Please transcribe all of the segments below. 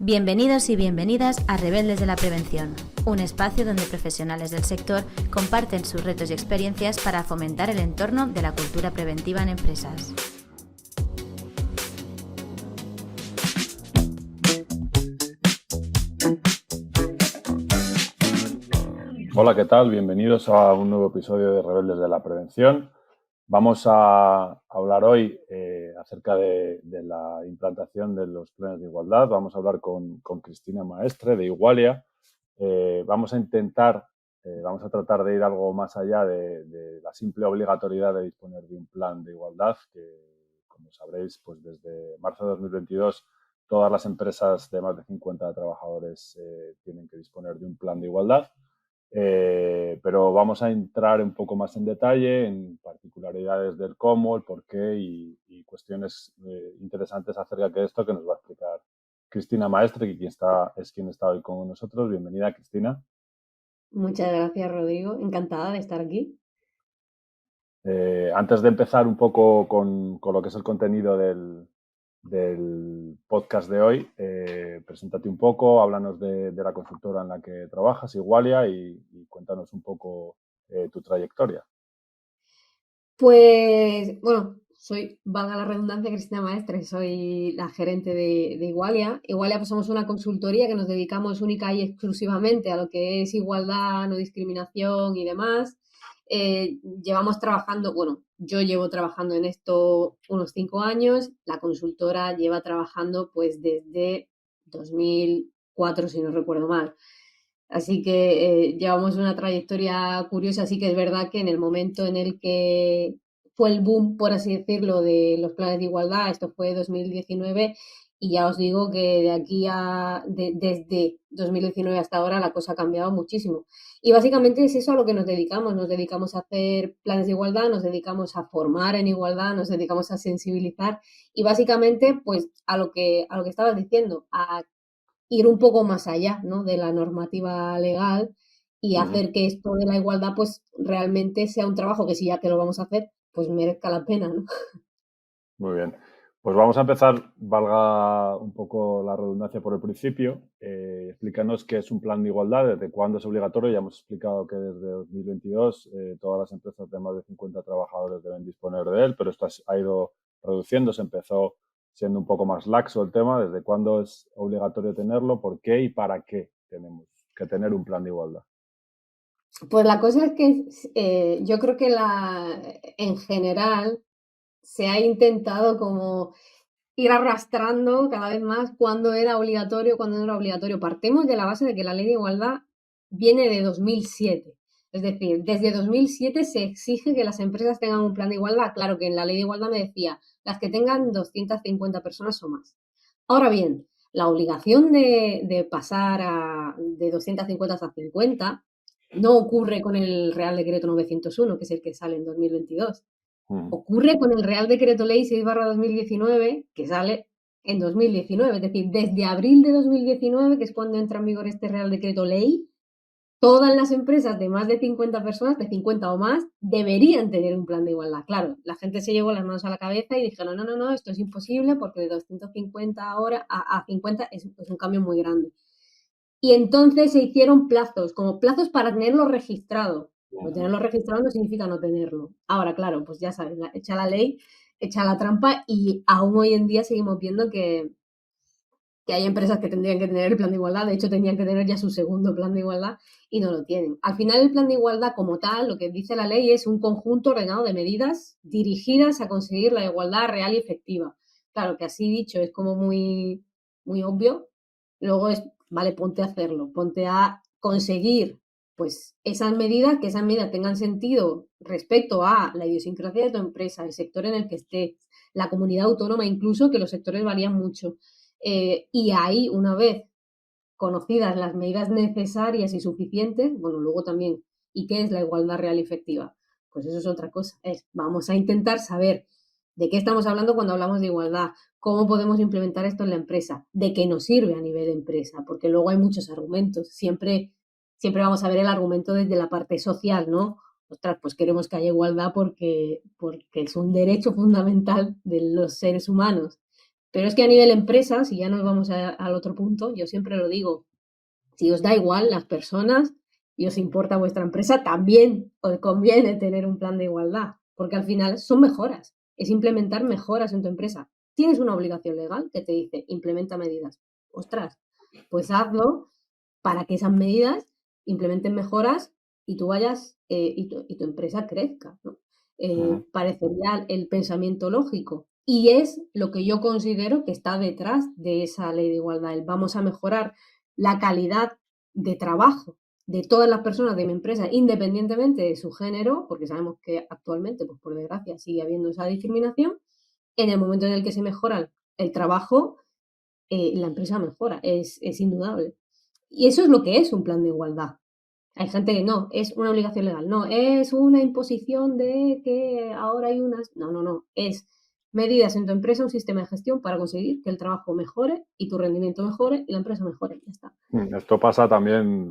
Bienvenidos y bienvenidas a Rebeldes de la Prevención, un espacio donde profesionales del sector comparten sus retos y experiencias para fomentar el entorno de la cultura preventiva en empresas. Hola, ¿qué tal? Bienvenidos a un nuevo episodio de Rebeldes de la Prevención. Vamos a hablar hoy acerca de la implantación de los planes de igualdad. Vamos a hablar con Cristina Maestre de Igualia. Vamos a tratar de ir algo más allá de la simple obligatoriedad de disponer de un plan de igualdad, que, como sabréis, pues desde marzo de 2022 todas las empresas de más de 50 trabajadores tienen que disponer de un plan de igualdad. Pero vamos a entrar un poco más en detalle en particularidades del cómo, el por qué y cuestiones interesantes acerca de esto que nos va a explicar Cristina Maestre, que es quien está hoy con nosotros. Bienvenida, Cristina. Muchas gracias, Rodrigo. Encantada de estar aquí. Antes de empezar un poco con lo que es el contenido del podcast de hoy, preséntate un poco, háblanos de la consultora en la que trabajas, Igualia, y cuéntanos un poco tu trayectoria. Pues, bueno, valga la redundancia, Cristina Maestre, soy la gerente de Igualia. Igualia, pues somos una consultoría que nos dedicamos única y exclusivamente a lo que es igualdad, no discriminación y demás. Llevamos trabajando, bueno, yo llevo trabajando en esto unos 5 años, la consultora lleva trabajando pues desde 2004, si no recuerdo mal. Así que llevamos una trayectoria curiosa, así que es verdad que en el momento en el que fue el boom, por así decirlo, de los planes de igualdad, esto fue 2019, y ya os digo que desde 2019 hasta ahora la cosa ha cambiado muchísimo. Y básicamente es eso a lo que nos dedicamos a hacer planes de igualdad, nos dedicamos a formar en igualdad, nos dedicamos a sensibilizar y básicamente pues a lo que estabas diciendo, a ir un poco más allá, ¿no?, de la normativa legal y hacer que esto de la igualdad pues realmente sea un trabajo que si ya que lo vamos a hacer, pues merezca la pena, ¿no? Muy bien. Pues vamos a empezar, valga un poco la redundancia por el principio. Explícanos qué es un plan de igualdad, desde cuándo es obligatorio. Ya hemos explicado que desde 2022 todas las empresas de más de 50 trabajadores deben disponer de él, pero esto ha ido reduciéndose. Empezó siendo un poco más laxo el tema. ¿Desde cuándo es obligatorio tenerlo? ¿Por qué y para qué tenemos que tener un plan de igualdad? Pues la cosa es que yo creo que en general se ha intentado como ir arrastrando cada vez más cuándo era obligatorio, cuándo no era obligatorio. Partimos de la base de que la ley de igualdad viene de 2007. Es decir, desde 2007 se exige que las empresas tengan un plan de igualdad. Claro que en la ley de igualdad me decía las que tengan 250 personas o más. Ahora bien, la obligación de pasar de 250 a 50 no ocurre con el Real Decreto 901, que es el que sale en 2022. Ocurre con el Real Decreto Ley 6/2019, que sale en 2019. Es decir, desde abril de 2019, que es cuando entra en vigor este Real Decreto Ley, todas las empresas de más de 50 personas, de 50 o más, deberían tener un plan de igualdad. Claro, la gente se llevó las manos a la cabeza y dijeron, no, esto es imposible porque de 250 ahora a 50 es un cambio muy grande. Y entonces se hicieron plazos, como plazos para tenerlo registrado. Pero tenerlo registrado no significa no tenerlo. Ahora, claro, pues ya sabes, echa la ley, echa la trampa y aún hoy en día seguimos viendo que hay empresas que tendrían que tener el plan de igualdad, de hecho tenían que tener ya su segundo plan de igualdad y no lo tienen. Al final el plan de igualdad como tal, lo que dice la ley es un conjunto ordenado de medidas dirigidas a conseguir la igualdad real y efectiva. Claro que así dicho es como muy, muy obvio, luego es, vale, ponte a hacerlo, ponte a conseguir pues esas medidas, que esas medidas tengan sentido respecto a la idiosincrasia de tu empresa, el sector en el que estés, la comunidad autónoma incluso, que los sectores varían mucho. Y ahí, una vez conocidas las medidas necesarias y suficientes, bueno, luego también, ¿y qué es la igualdad real y efectiva? Pues eso es otra cosa. Vamos a intentar saber de qué estamos hablando cuando hablamos de igualdad, cómo podemos implementar esto en la empresa, de qué nos sirve a nivel de empresa, porque luego hay muchos argumentos. Siempre vamos a ver el argumento desde la parte social, ¿no? Ostras, pues queremos que haya igualdad porque es un derecho fundamental de los seres humanos. Pero es que a nivel empresa, si ya nos vamos al otro punto, yo siempre lo digo, si os da igual las personas y os importa vuestra empresa, también os conviene tener un plan de igualdad, porque al final son mejoras, es implementar mejoras en tu empresa. Tienes una obligación legal que te dice, implementa medidas. Ostras, pues hazlo para que esas medidas implementen mejoras y tú vayas y tu empresa crezca, ¿no? Parecería el pensamiento lógico. Y es lo que yo considero que está detrás de esa ley de igualdad. Vamos a mejorar la calidad de trabajo de todas las personas de mi empresa, independientemente de su género, porque sabemos que actualmente, pues por desgracia, sigue habiendo esa discriminación. En el momento en el que se mejora el trabajo, la empresa mejora, es indudable. Y eso es lo que es un plan de igualdad. Hay gente que no, es una obligación legal, no, es una imposición de que ahora hay unas... No, es medidas en tu empresa, un sistema de gestión para conseguir que el trabajo mejore y tu rendimiento mejore y la empresa mejore, ya está. Esto pasa también,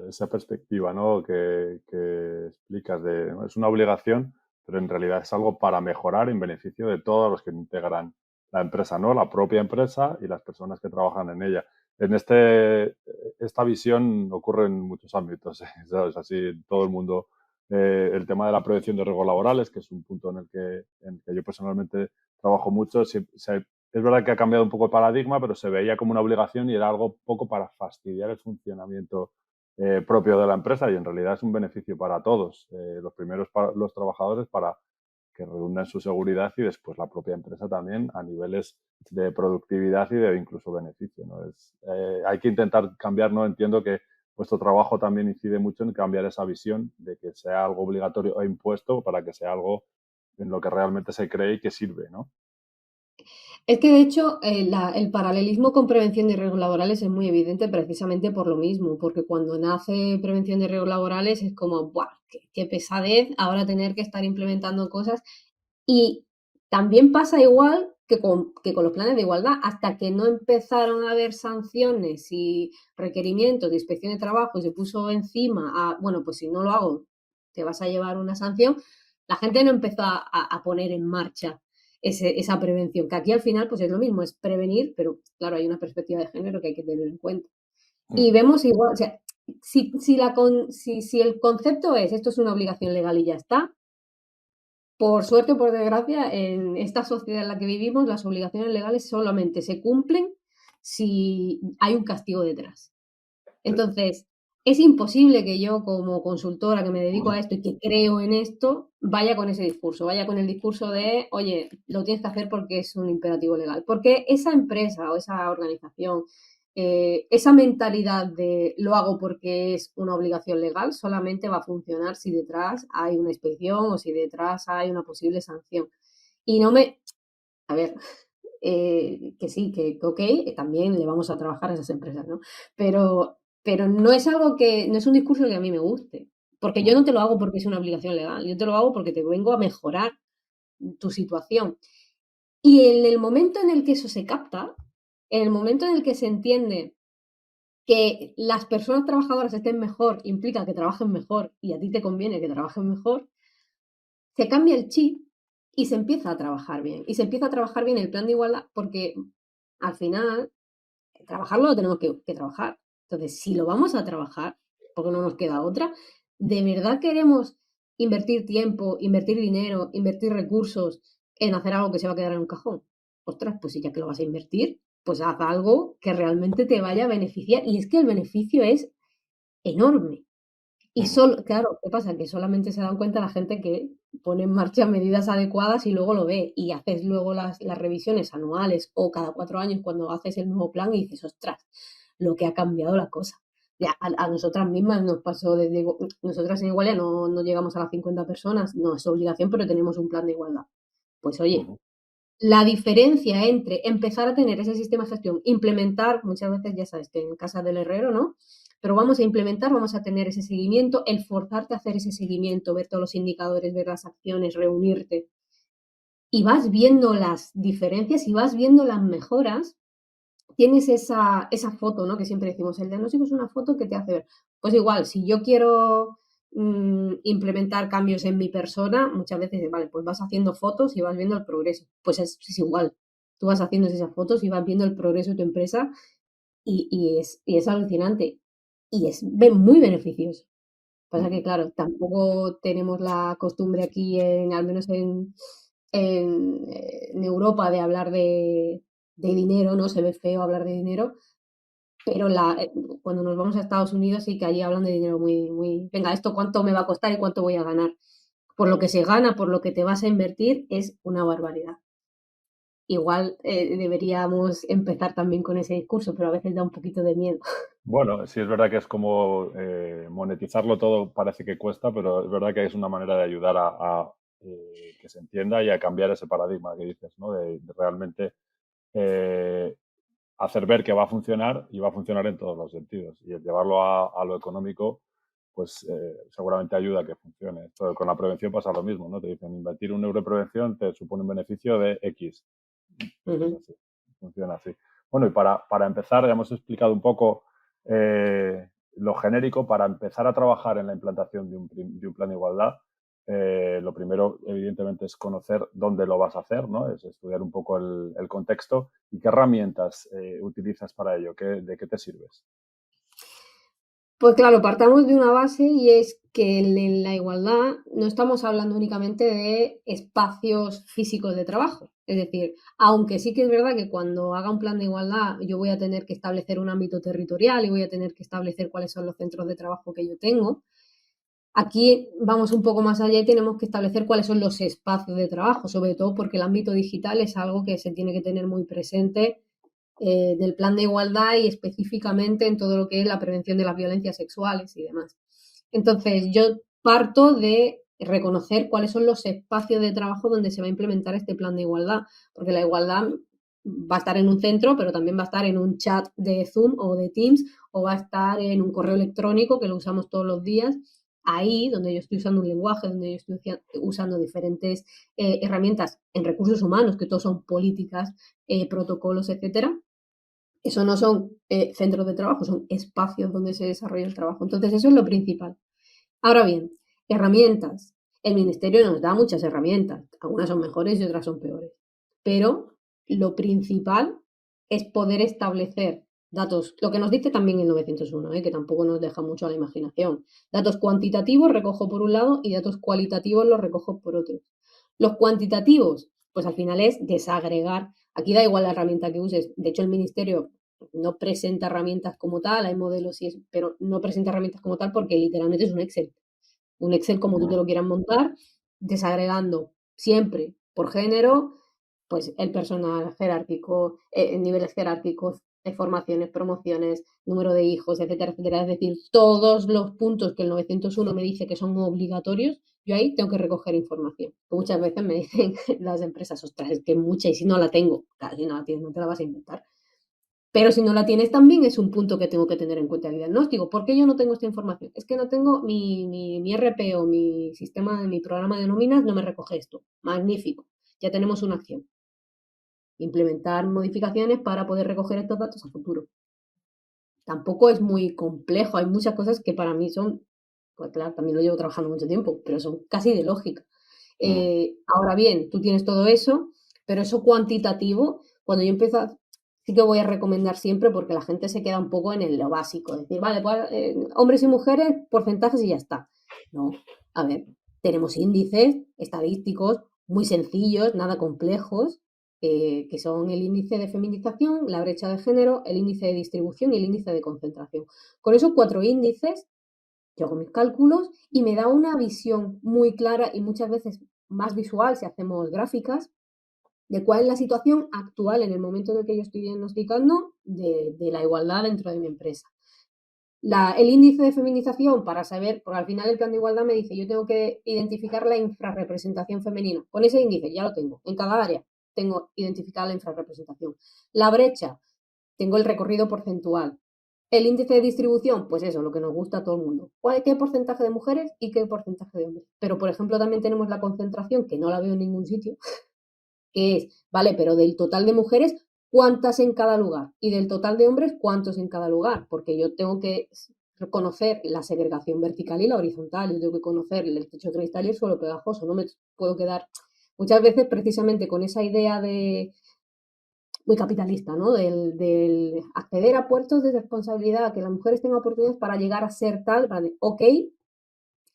esa perspectiva, ¿no? que explicas de, ¿no? Es una obligación, pero en realidad es algo para mejorar en beneficio de todos los que integran la empresa, ¿no? La propia empresa y las personas que trabajan en ella. En esta visión ocurre en muchos ámbitos, ¿sabes? Así todo el mundo. El tema de la prevención de riesgos laborales, que es un punto en el que yo personalmente trabajo mucho, es verdad que ha cambiado un poco el paradigma, pero se veía como una obligación y era algo poco para fastidiar el funcionamiento propio de la empresa, y en realidad es un beneficio para todos. Los primeros para los trabajadores, para que redunda en su seguridad, y después la propia empresa también a niveles de productividad y de incluso beneficio, ¿no? Hay que intentar cambiar, ¿no? Entiendo que vuestro trabajo también incide mucho en cambiar esa visión de que sea algo obligatorio e impuesto para que sea algo en lo que realmente se cree y que sirve, ¿no? Es que de hecho el paralelismo con prevención de riesgos laborales es muy evidente precisamente por lo mismo, porque cuando nace prevención de riesgos laborales es como, ¡buah! Qué pesadez ahora tener que estar implementando cosas. Y también pasa igual que con los planes de igualdad, hasta que no empezaron a haber sanciones y requerimientos de inspección de trabajo y se puso encima a, bueno, pues si no lo hago, te vas a llevar una sanción, la gente no empezó a poner en marcha esa prevención, que aquí al final pues es lo mismo, es prevenir, pero claro, hay una perspectiva de género que hay que tener en cuenta. Y vemos igual, o sea, si el concepto es esto es una obligación legal y ya está, por suerte o por desgracia, en esta sociedad en la que vivimos, las obligaciones legales solamente se cumplen si hay un castigo detrás. Entonces, es imposible que yo, como consultora que me dedico a esto y que creo en esto, vaya con ese discurso, vaya con el discurso de, oye, lo tienes que hacer porque es un imperativo legal. Porque esa empresa o esa organización, esa mentalidad de lo hago porque es una obligación legal, solamente va a funcionar si detrás hay una inspección o si detrás hay una posible sanción. Y no me... A ver, que sí, que ok, también le vamos a trabajar a esas empresas, ¿no? Pero no es algo no es un discurso que a mí me guste, porque yo no te lo hago porque es una obligación legal, yo te lo hago porque te vengo a mejorar tu situación. Y en el momento en el que eso se capta, en el momento en el que se entiende que las personas trabajadoras estén mejor, implica que trabajen mejor y a ti te conviene que trabajen mejor, se cambia el chip y se empieza a trabajar bien. Y se empieza a trabajar bien el plan de igualdad porque al final trabajarlo lo tenemos que trabajar. Entonces, si lo vamos a trabajar, porque no nos queda otra, ¿de verdad queremos invertir tiempo, invertir dinero, invertir recursos en hacer algo que se va a quedar en un cajón? Ostras, pues si ya que lo vas a invertir, pues haz algo que realmente te vaya a beneficiar. Y es que el beneficio es enorme. Y solo, claro, ¿qué pasa? Que solamente se dan cuenta la gente que pone en marcha medidas adecuadas y luego lo ve y haces luego las revisiones anuales o cada 4 años cuando haces el nuevo plan y dices, ostras, lo que ha cambiado la cosa. Ya, a nosotras mismas nos pasó desde, nosotras en Igualia no llegamos a las 50 personas, no es obligación, pero tenemos un plan de igualdad. Pues oye, la diferencia entre empezar a tener ese sistema de gestión, implementar, muchas veces ya sabes que en casa del herrero, ¿no? Pero vamos a implementar, vamos a tener ese seguimiento, el forzarte a hacer ese seguimiento, ver todos los indicadores, ver las acciones, reunirte. Y vas viendo las diferencias y vas viendo las mejoras. Tienes esa foto, ¿no? Que siempre decimos, el diagnóstico es una foto que te hace ver. Pues igual, si yo quiero implementar cambios en mi persona, muchas veces, vale, pues vas haciendo fotos y vas viendo el progreso. Pues es igual. tú vas haciendo esas fotos y vas viendo el progreso de tu empresa y es alucinante y es muy beneficioso. Pasa que, claro, tampoco tenemos la costumbre aquí, al menos en Europa, de hablar de dinero, ¿no? Se ve feo hablar de dinero, pero cuando nos vamos a Estados Unidos sí que allí hablan de dinero muy, venga, esto cuánto me va a costar y cuánto voy a ganar. Por lo que se gana, por lo que te vas a invertir, es una barbaridad. Igual deberíamos empezar también con ese discurso, pero a veces da un poquito de miedo. Bueno, sí es verdad que es como monetizarlo todo parece que cuesta, pero es verdad que es una manera de ayudar a que se entienda y a cambiar ese paradigma que dices, ¿no? De realmente eh, hacer ver que va a funcionar y va a funcionar en todos los sentidos. Y el llevarlo a lo económico, pues seguramente ayuda a que funcione. Esto, con la prevención pasa lo mismo, ¿no? Te dicen, invertir 1 euro en prevención te supone un beneficio de X. Pues es así, funciona así. Bueno, y para empezar, ya hemos explicado un poco lo genérico. Para empezar a trabajar en la implantación de un plan de igualdad, lo primero, evidentemente, es conocer dónde lo vas a hacer, ¿no? Es estudiar un poco el contexto y qué herramientas utilizas para ello, de qué te sirves. Pues claro, partamos de una base y es que en la igualdad no estamos hablando únicamente de espacios físicos de trabajo. Es decir, aunque sí que es verdad que cuando haga un plan de igualdad yo voy a tener que establecer un ámbito territorial y voy a tener que establecer cuáles son los centros de trabajo que yo tengo, aquí vamos un poco más allá y tenemos que establecer cuáles son los espacios de trabajo, sobre todo porque el ámbito digital es algo que se tiene que tener muy presente del plan de igualdad y específicamente en todo lo que es la prevención de las violencias sexuales y demás. Entonces, yo parto de reconocer cuáles son los espacios de trabajo donde se va a implementar este plan de igualdad, porque la igualdad va a estar en un centro, pero también va a estar en un chat de Zoom o de Teams, o va a estar en un correo electrónico que lo usamos todos los días, ahí donde yo estoy usando un lenguaje, donde yo estoy usando diferentes herramientas en recursos humanos, que todos son políticas, protocolos, etcétera. Eso no son centros de trabajo, son espacios donde se desarrolla el trabajo. Entonces, eso es lo principal. Ahora bien, herramientas. El ministerio nos da muchas herramientas. Algunas son mejores y otras son peores. Pero lo principal es poder establecer datos, lo que nos dice también el 901, que tampoco nos deja mucho a la imaginación. Datos cuantitativos recojo por un lado y datos cualitativos los recojo por otro. Los cuantitativos, pues al final es desagregar. Aquí da igual la herramienta que uses. De hecho, el ministerio no presenta herramientas como tal, hay modelos y pero no presenta herramientas como tal porque literalmente es un Excel. Un Excel como tú te lo quieras montar, desagregando siempre por género, pues el personal jerárquico, niveles jerárquicos, formaciones, promociones, número de hijos, etcétera, etcétera. Es decir, todos los puntos que el 901 me dice que son obligatorios, yo ahí tengo que recoger información. Muchas veces me dicen las empresas, ostras, es que mucha y si no la tengo, claro, si no la tienes no te la vas a inventar. Pero si no la tienes también es un punto que tengo que tener en cuenta en el diagnóstico. ¿Por qué yo no tengo esta información? Es que no tengo mi RP o mi sistema, mi programa de nóminas no me recoge esto. Magnífico. Ya tenemos una acción. Implementar modificaciones para poder recoger estos datos a futuro. Tampoco es muy complejo. Hay muchas cosas que para mí son, pues claro, también lo llevo trabajando mucho tiempo, pero son casi de lógica. Ahora bien, tú tienes todo eso, pero eso cuantitativo, cuando yo empiezo a sí que voy a recomendar siempre porque la gente se queda un poco en lo básico, es decir, vale, pues, hombres y mujeres, porcentajes y ya está. No, a ver, tenemos índices estadísticos muy sencillos, nada complejos, que son el índice de feminización, la brecha de género, el índice de distribución y el índice de concentración. Con esos 4 índices, yo hago mis cálculos y me da una visión muy clara y muchas veces más visual si hacemos gráficas de cuál es la situación actual en el momento en el que yo estoy diagnosticando de la igualdad dentro de mi empresa. El índice de feminización para saber, porque al final el plan de igualdad me dice yo tengo que identificar la infrarrepresentación femenina. Con ese índice ya lo tengo. En cada área tengo identificada la infrarrepresentación. La brecha, tengo el recorrido porcentual. El índice de distribución, pues eso, lo que nos gusta a todo el mundo. ¿Qué porcentaje de mujeres y qué porcentaje de hombres? Pero, por ejemplo, también tenemos la concentración, que no la veo en ningún sitio, que es, vale, pero del total de mujeres, ¿cuántas en cada lugar? Y del total de hombres, ¿cuántos en cada lugar? Porque yo tengo que conocer la segregación vertical y la horizontal, yo tengo que conocer el techo de cristal y el suelo pegajoso, no me puedo quedar muchas veces precisamente con esa idea de muy capitalista, ¿no? Del acceder a puestos de responsabilidad, que las mujeres tengan oportunidades para llegar a ser tal, ok,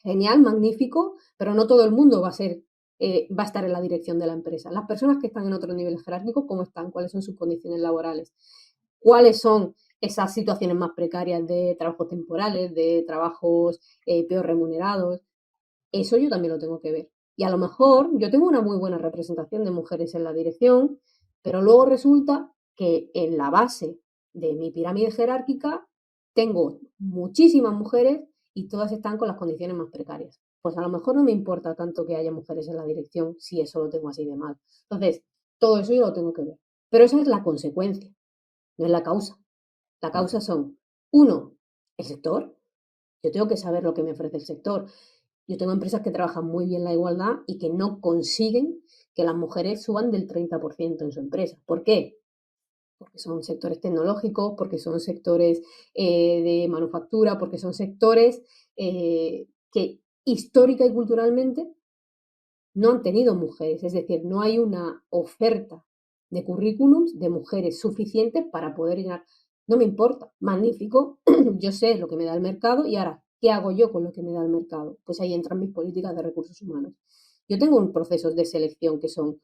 genial, magnífico, pero no todo el mundo va a estar en la dirección de la empresa. Las personas que están en otros niveles jerárquicos, ¿cómo están? ¿Cuáles son sus condiciones laborales? ¿Cuáles son esas situaciones más precarias de trabajos temporales, de trabajos peor remunerados? Eso yo también lo tengo que ver. Y a lo mejor yo tengo una muy buena representación de mujeres en la dirección, pero luego resulta que en la base de mi pirámide jerárquica tengo muchísimas mujeres y todas están con las condiciones más precarias. Pues a lo mejor no me importa tanto que haya mujeres en la dirección si eso lo tengo así de mal. Entonces, todo eso yo lo tengo que ver. Pero esa es la consecuencia, no es la causa. La causa son, uno, el sector. Yo tengo que saber lo que me ofrece el sector. Yo tengo empresas que trabajan muy bien la igualdad y que no consiguen que las mujeres suban del 30% en su empresa. ¿Por qué? Porque son sectores tecnológicos, porque son sectores de manufactura, porque son sectores que histórica y culturalmente no han tenido mujeres. Es decir, no hay una oferta de currículums de mujeres suficientes para poder llenar. No me importa, magnífico, yo sé lo que me da el mercado y ahora, ¿qué hago yo con lo que me da el mercado? Pues ahí entran mis políticas de recursos humanos. Yo tengo un procesos de selección que son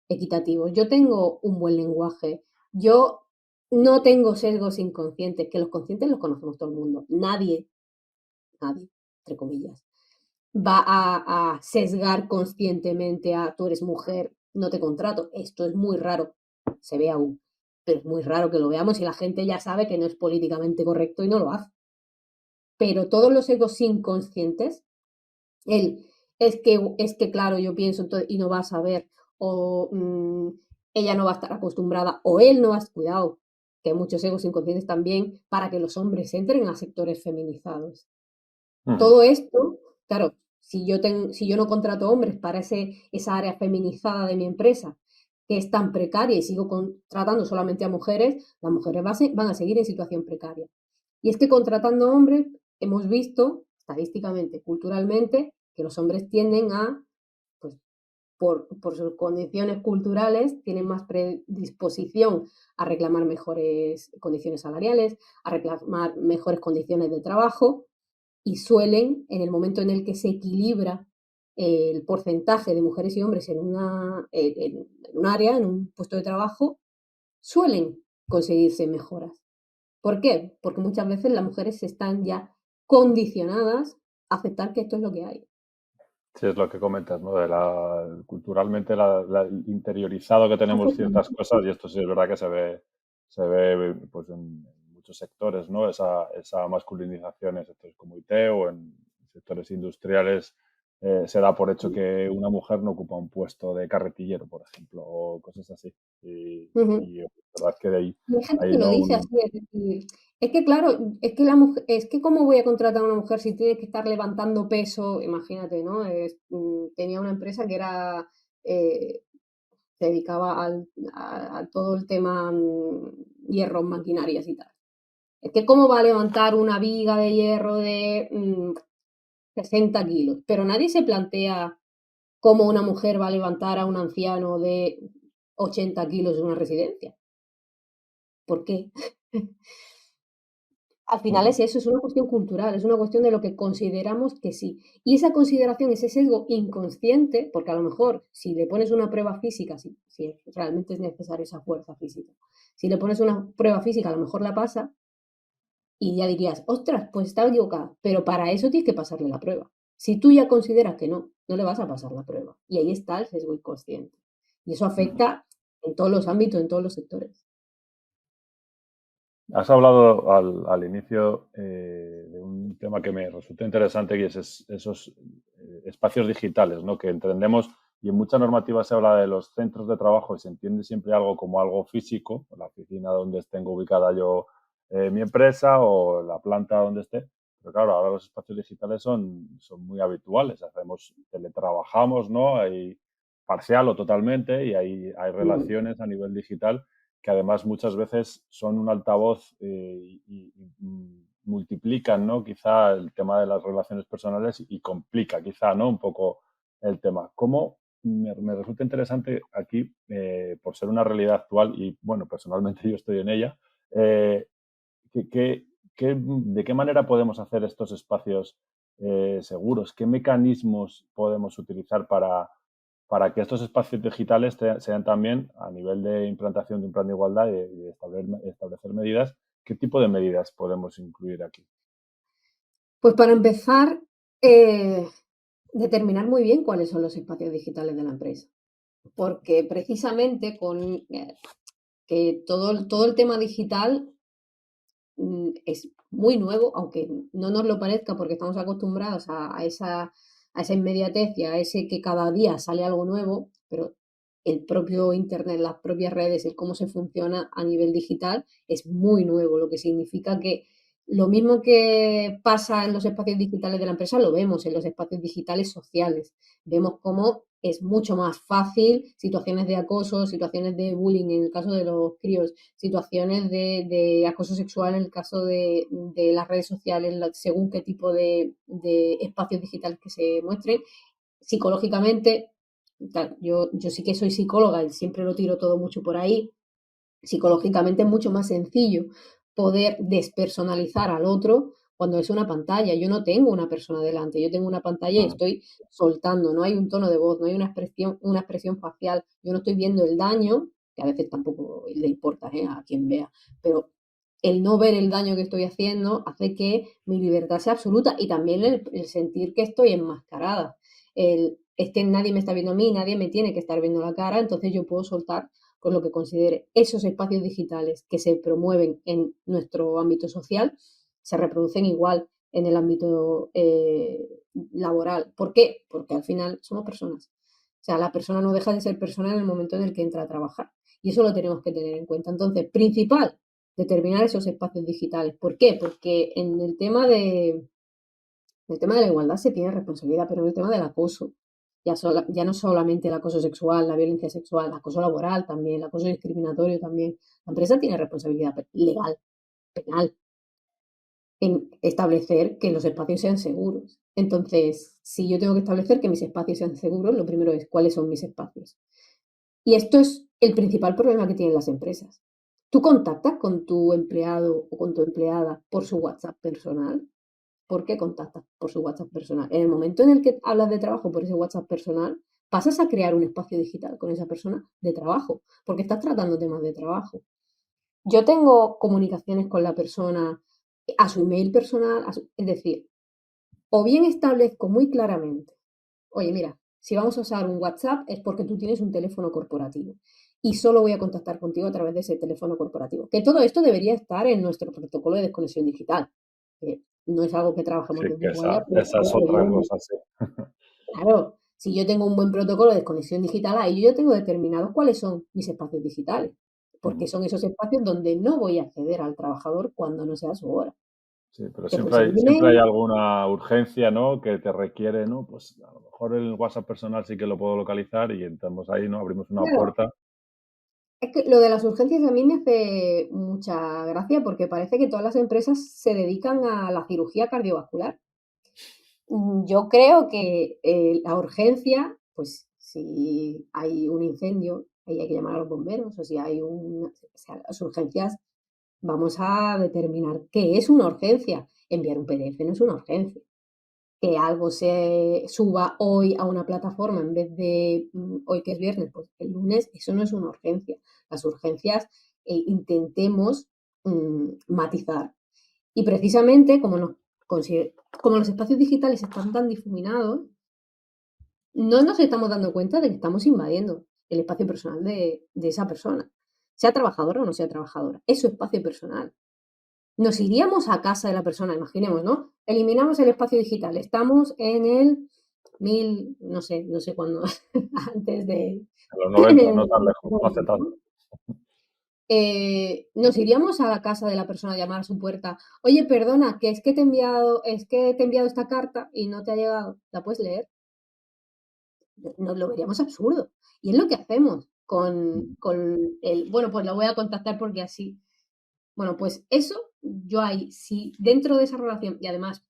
equitativos, yo tengo un buen lenguaje, yo no tengo sesgos inconscientes, que los conscientes los conocemos todo el mundo. Nadie, entre comillas, va a sesgar conscientemente a tú eres mujer, no te contrato. Esto es muy raro, se ve aún, pero es muy raro que lo veamos y la gente ya sabe que no es políticamente correcto y no lo hace. Pero todos los egos inconscientes, el es que claro, yo pienso y no va a saber, o ella no va a estar acostumbrada, o él no va a cuidado, que hay muchos egos inconscientes también para que los hombres entren a sectores feminizados. Todo esto, claro, si yo no contrato hombres para esa área feminizada de mi empresa, que es tan precaria, y sigo contratando solamente a mujeres, las mujeres van a seguir en situación precaria. Y es que contratando hombres, hemos visto, estadísticamente, culturalmente, que los hombres tienden a, pues, por sus condiciones culturales, tienen más predisposición a reclamar mejores condiciones salariales, a reclamar mejores condiciones de trabajo, y suelen, en el momento en el que se equilibra el porcentaje de mujeres y hombres en un área, en un puesto de trabajo, suelen conseguirse mejoras. ¿Por qué? Porque muchas veces las mujeres están ya condicionadas a aceptar que esto es lo que hay. Sí, es lo que comentas, ¿no? Culturalmente interiorizado que tenemos ciertas cosas y esto sí es verdad que se ve pues en muchos sectores, ¿no? Esa masculinización en sectores como IT o en sectores industriales se da por hecho que una mujer no ocupa un puesto de carretillero, por ejemplo, o cosas así. Ujú. Y la verdad es que de ahí Y hay gente hay que lo no dice así, es decir, es que claro, es que la mujer, es que cómo voy a contratar a una mujer si tiene que estar levantando peso, imagínate, ¿no? Tenía una empresa que era, se dedicaba a todo el tema hierro, maquinarias y tal. Es que cómo va a levantar una viga de hierro de 60 kilos, pero nadie se plantea cómo una mujer va a levantar a un anciano de 80 kilos de una residencia. ¿Por qué? Al final Ujú. es eso, es una cuestión cultural, es una cuestión de lo que consideramos que sí. Y esa consideración, ese sesgo inconsciente, porque a lo mejor si le pones una prueba física, si realmente es necesaria esa fuerza física, si le pones una prueba física, a lo mejor la pasa y ya dirías, ostras, pues estaba equivocada, pero para eso tienes que pasarle la prueba. Si tú ya consideras que no, no le vas a pasar la prueba. Y ahí está el sesgo inconsciente. Y eso Ujú. afecta en todos los ámbitos, en todos los sectores. Has hablado al inicio de un tema que me resulta interesante y esos espacios digitales, ¿no? Que entendemos, y en mucha normativa se habla de los centros de trabajo y se entiende siempre algo como algo físico, la oficina donde tengo ubicada yo mi empresa o la planta donde esté. Pero claro, ahora los espacios digitales son muy habituales. Teletrabajamos, ¿no? Hay parcial o totalmente y hay Mm. relaciones a nivel digital que además muchas veces son un altavoz multiplican, ¿no? Quizá el tema de las relaciones personales y complica quizá, ¿no? Un poco el tema. ¿Cómo me resulta interesante aquí, por ser una realidad actual y, bueno, personalmente yo estoy en ella, eh, ¿qué, de qué manera podemos hacer estos espacios seguros? ¿Qué mecanismos podemos utilizar para que estos espacios digitales sean también, a nivel de implantación de un plan de igualdad y de establecer medidas, qué tipo de medidas podemos incluir aquí? Pues para empezar, eh, determinar muy bien cuáles son los espacios digitales de la empresa, porque precisamente con que todo el tema digital es muy nuevo, aunque no nos lo parezca porque estamos acostumbrados a esa inmediatez y a ese que cada día sale algo nuevo, pero el propio Internet, las propias redes, el cómo se funciona a nivel digital es muy nuevo, lo que significa que lo mismo que pasa en los espacios digitales de la empresa, lo vemos en los espacios digitales sociales. Vemos cómo es mucho más fácil situaciones de acoso, situaciones de bullying en el caso de los críos, situaciones de acoso sexual en el caso de las redes sociales, según qué tipo de espacios digitales que se muestren. Psicológicamente, yo sí que soy psicóloga y siempre lo tiro todo mucho por ahí. Psicológicamente es mucho más sencillo poder despersonalizar al otro cuando es una pantalla. Yo no tengo una persona delante, yo tengo una pantalla y Mm, estoy soltando, no hay un tono de voz, no hay una expresión facial, yo no estoy viendo el daño, que a veces tampoco le importa a quien vea, pero el no ver el daño que estoy haciendo hace que mi libertad sea absoluta y también el sentir que estoy enmascarada. Es que nadie me está viendo a mí, nadie me tiene que estar viendo la cara, entonces yo puedo soltar con lo que considere esos espacios digitales que se promueven en nuestro ámbito social, se reproducen igual en el ámbito laboral. ¿Por qué? Porque al final somos personas. O sea, la persona no deja de ser persona en el momento en el que entra a trabajar. Y eso lo tenemos que tener en cuenta. Entonces, principal, determinar esos espacios digitales. ¿Por qué? Porque en el tema de la igualdad se tiene responsabilidad, pero en el tema del acoso, ya no solamente el acoso sexual, la violencia sexual, el acoso laboral también, el acoso discriminatorio también, la empresa tiene responsabilidad legal, penal, en establecer que los espacios sean seguros. Entonces, si yo tengo que establecer que mis espacios sean seguros, lo primero es cuáles son mis espacios. Y esto es el principal problema que tienen las empresas. ¿Tú contactas con tu empleado o con tu empleada por su WhatsApp personal? ¿Por qué contactas por su WhatsApp personal? En el momento en el que hablas de trabajo por ese WhatsApp personal, pasas a crear un espacio digital con esa persona de trabajo, porque estás tratando temas de trabajo. Yo tengo comunicaciones con la persona a su email personal, es decir, o bien establezco muy claramente, oye, mira, si vamos a usar un WhatsApp es porque tú tienes un teléfono corporativo y solo voy a contactar contigo a través de ese teléfono corporativo. Que todo esto debería estar en nuestro protocolo de desconexión digital. No es algo que trabajemos sí, desde que Igualdad, pero esa es otra cosa, sí. claro, si yo tengo un buen protocolo de desconexión digital, ahí yo ya tengo determinados cuáles son mis espacios digitales, porque Ujú. son esos espacios donde no voy a acceder al trabajador cuando no sea su hora. Sí, pero Que puede ser un siempre hay email. alguna urgencia, ¿no? Que te requiere, ¿no? Pues a lo mejor el WhatsApp personal sí que lo puedo localizar y entramos ahí, ¿no? Abrimos una Claro, puerta. es que lo de las urgencias a mí me hace mucha gracia porque parece que todas las empresas se dedican a la cirugía cardiovascular. Yo creo que la urgencia, pues si hay un incendio, ahí hay que llamar a los bomberos, o si hay o sea, las urgencias, vamos a determinar qué es una urgencia. Enviar un PDF no es una urgencia. Que algo se suba hoy a una plataforma en vez de hoy que es viernes, pues el lunes, eso no es una urgencia. Las urgencias intentemos matizar. Y precisamente como los espacios digitales están tan difuminados, no nos estamos dando cuenta de que estamos invadiendo el espacio personal de esa persona, sea trabajadora o no sea trabajadora. Es su espacio personal. Nos iríamos a casa de la persona, imaginemos, ¿no? Eliminamos el espacio digital. Estamos en el no sé cuándo, antes de, En los en 90 el no tan lejos, no hace 90, tanto. ¿no? Nos iríamos a la casa de la persona a llamar a su puerta. Oye, perdona, que es que te he enviado esta carta y no te ha llegado. ¿La puedes leer? Nos lo veríamos absurdo. Y es lo que hacemos con el, bueno, pues la voy a contactar porque así. Bueno, pues eso, yo ahí, si dentro de esa relación, y además,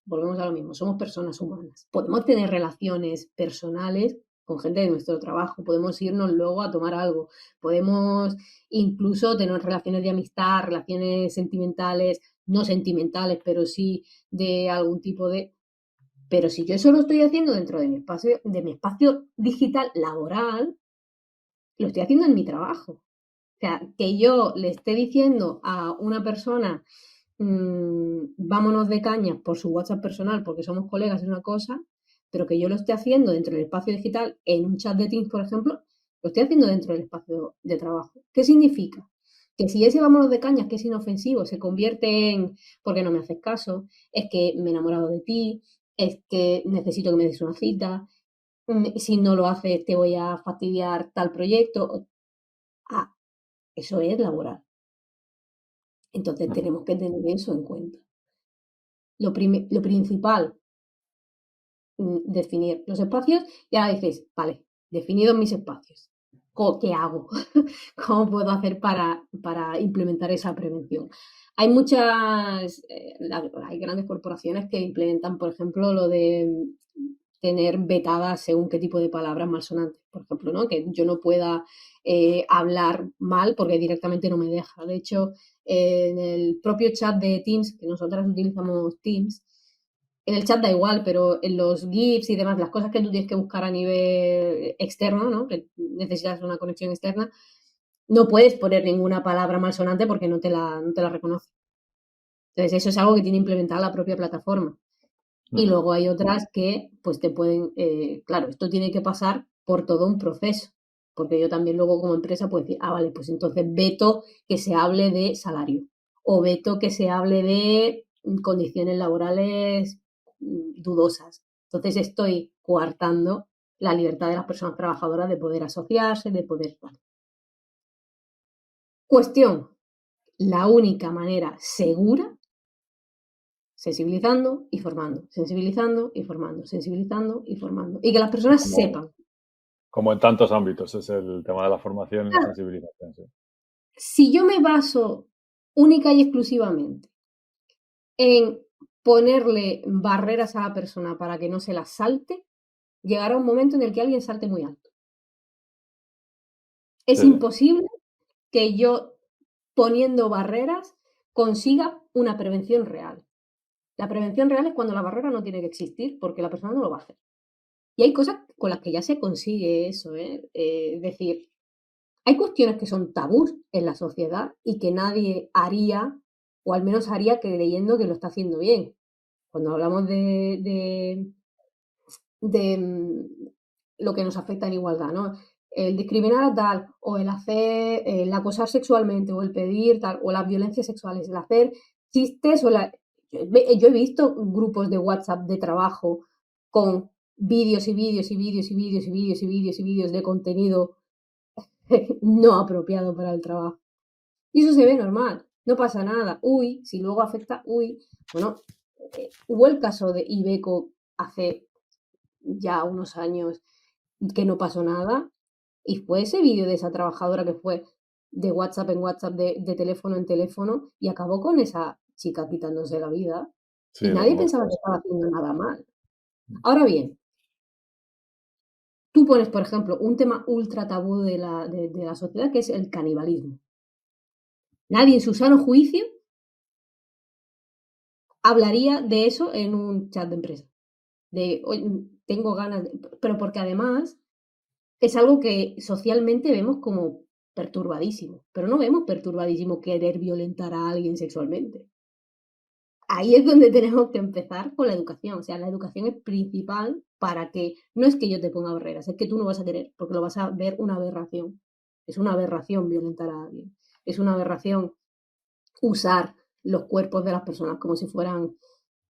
volvemos a lo mismo, somos personas humanas, podemos tener relaciones personales con gente de nuestro trabajo, podemos irnos luego a tomar algo, podemos incluso tener relaciones de amistad, relaciones sentimentales, no sentimentales, pero sí de algún tipo de... Pero si yo eso lo estoy haciendo dentro de mi espacio digital laboral, lo estoy haciendo en mi trabajo. O sea, que yo le esté diciendo a una persona, vámonos de caña por su WhatsApp personal porque somos colegas es una cosa, pero que yo lo esté haciendo dentro del espacio digital en un chat de Teams, por ejemplo, lo estoy haciendo dentro del espacio de trabajo. ¿Qué significa? Que si ese vámonos de cañas, que es inofensivo, se convierte en porque no me haces caso, es que me he enamorado de ti, es que necesito que me des una cita, si no lo haces te voy a fastidiar tal proyecto. Ah, eso es laboral. Entonces tenemos que tener eso en cuenta. Lo principal, definir los espacios y ahora dices, vale, definidos mis espacios, ¿qué hago? ¿Cómo puedo hacer para implementar esa prevención? Hay hay grandes corporaciones que implementan, por ejemplo, lo de tener vetadas según qué tipo de palabras malsonantes, por ejemplo, ¿no? Que yo no pueda hablar mal porque directamente no me deja. De hecho, en el propio chat de Teams, que nosotras utilizamos Teams, en el chat da igual, pero en los GIFs y demás, las cosas que tú tienes que buscar a nivel externo, ¿no? Que necesitas una conexión externa, no puedes poner ninguna palabra malsonante porque no te la reconoce. Entonces, eso es algo que tiene implementada la propia plataforma. Y luego hay otras que, pues te pueden, claro, esto tiene que pasar por todo un proceso, porque yo también luego como empresa puedo decir, vale, pues entonces veto que se hable de salario o veto que se hable de condiciones laborales dudosas. Entonces estoy coartando la libertad de las personas trabajadoras de poder asociarse, de poder... Cuestión, la única manera segura sensibilizando y formando, sensibilizando y formando, sensibilizando y formando. Y que las personas sepan. Como en tantos ámbitos, es el tema de la formación y la sensibilización. Sí. Si yo me baso única y exclusivamente en ponerle barreras a la persona para que no se las salte, llegará un momento en el que alguien salte muy alto. Es imposible que yo, poniendo barreras, consiga una prevención real. La prevención real es cuando la barrera no tiene que existir porque la persona no lo va a hacer. Y hay cosas con las que ya se consigue eso, ¿eh? Es decir, hay cuestiones que son tabús en la sociedad y que nadie haría, o al menos haría creyendo que lo está haciendo bien. Cuando hablamos de lo que nos afecta en igualdad, ¿no? El discriminar a tal, o el hacer, el acosar sexualmente, o el pedir tal, o las violencias sexuales, el hacer chistes, yo he visto grupos de WhatsApp de trabajo con vídeos y vídeos y vídeos y vídeos y vídeos y vídeos y vídeos de contenido no apropiado para el trabajo. Y eso se ve normal, no pasa nada. Uy, si luego afecta, uy. Bueno, hubo el caso de Ibeco hace ya unos años que no pasó nada y fue ese vídeo de esa trabajadora que fue de WhatsApp en WhatsApp, de teléfono en teléfono y acabó con esa chica quitándose la vida Sí, y nadie pensaba que estaba haciendo nada mal. Ahora bien, tú pones, por ejemplo, un tema ultra tabú de la sociedad que es el canibalismo. Nadie en su sano juicio hablaría de eso en un chat de empresa. De, oye, tengo ganas, pero porque además es algo que socialmente vemos como perturbadísimo, pero no vemos perturbadísimo querer violentar a alguien sexualmente. Ahí es donde tenemos que empezar con la educación. O sea, la educación es principal para que, no es que yo te ponga barreras, es que tú no vas a querer, porque lo vas a ver una aberración. Es una aberración violentar a alguien. Es una aberración usar los cuerpos de las personas como si fueran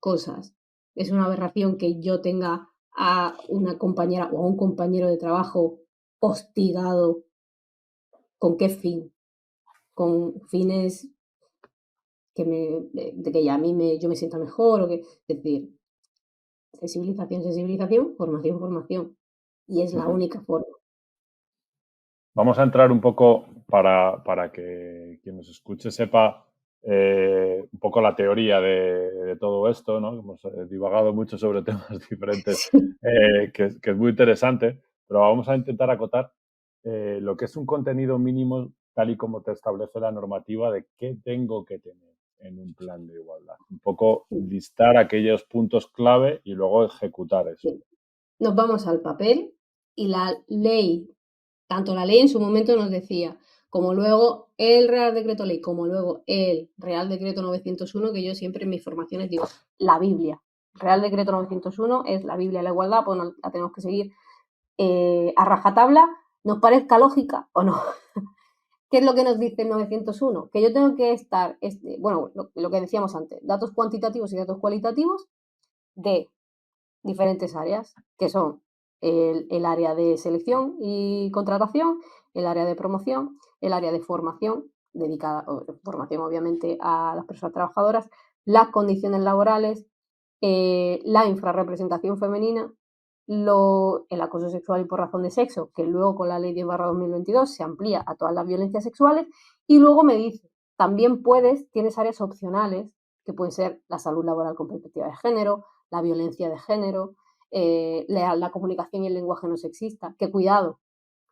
cosas. Es una aberración que yo tenga a una compañera o a un compañero de trabajo hostigado. ¿Con qué fin? Con fines de que ya a mí yo me sienta mejor o que, es decir, sensibilización, sensibilización, formación, formación. Y es la única forma. Vamos a entrar un poco para que quien nos escuche sepa un poco la teoría de todo esto, ¿no? Hemos divagado mucho sobre temas diferentes, que es muy interesante. pero vamos a intentar acotar lo que es un contenido mínimo tal y como te establece la normativa de qué tengo que tener en un plan de igualdad. Un poco listar aquellos puntos clave y luego ejecutar eso. Sí. Nos vamos al papel y la ley, tanto la ley en su momento nos decía, como luego el Real Decreto Ley, como luego el Real Decreto 901, que yo siempre en mis formaciones digo, la Biblia. Real Decreto 901 es la Biblia de la igualdad, pues la tenemos que seguir a rajatabla, nos parezca lógica o no. ¿Qué es lo que nos dice el 901? Que yo tengo que estar, bueno, lo que decíamos antes, datos cuantitativos y datos cualitativos de diferentes áreas, que son el área de selección y contratación, el área de promoción, el área de formación, dedicada, formación obviamente a las personas trabajadoras, las condiciones laborales, la infrarrepresentación femenina, el acoso sexual y por razón de sexo, que luego con la ley 10/2022 se amplía a todas las violencias sexuales, y luego me dice, también tienes áreas opcionales, que pueden ser la salud laboral con perspectiva de género, la violencia de género, la comunicación y el lenguaje no sexista, que cuidado,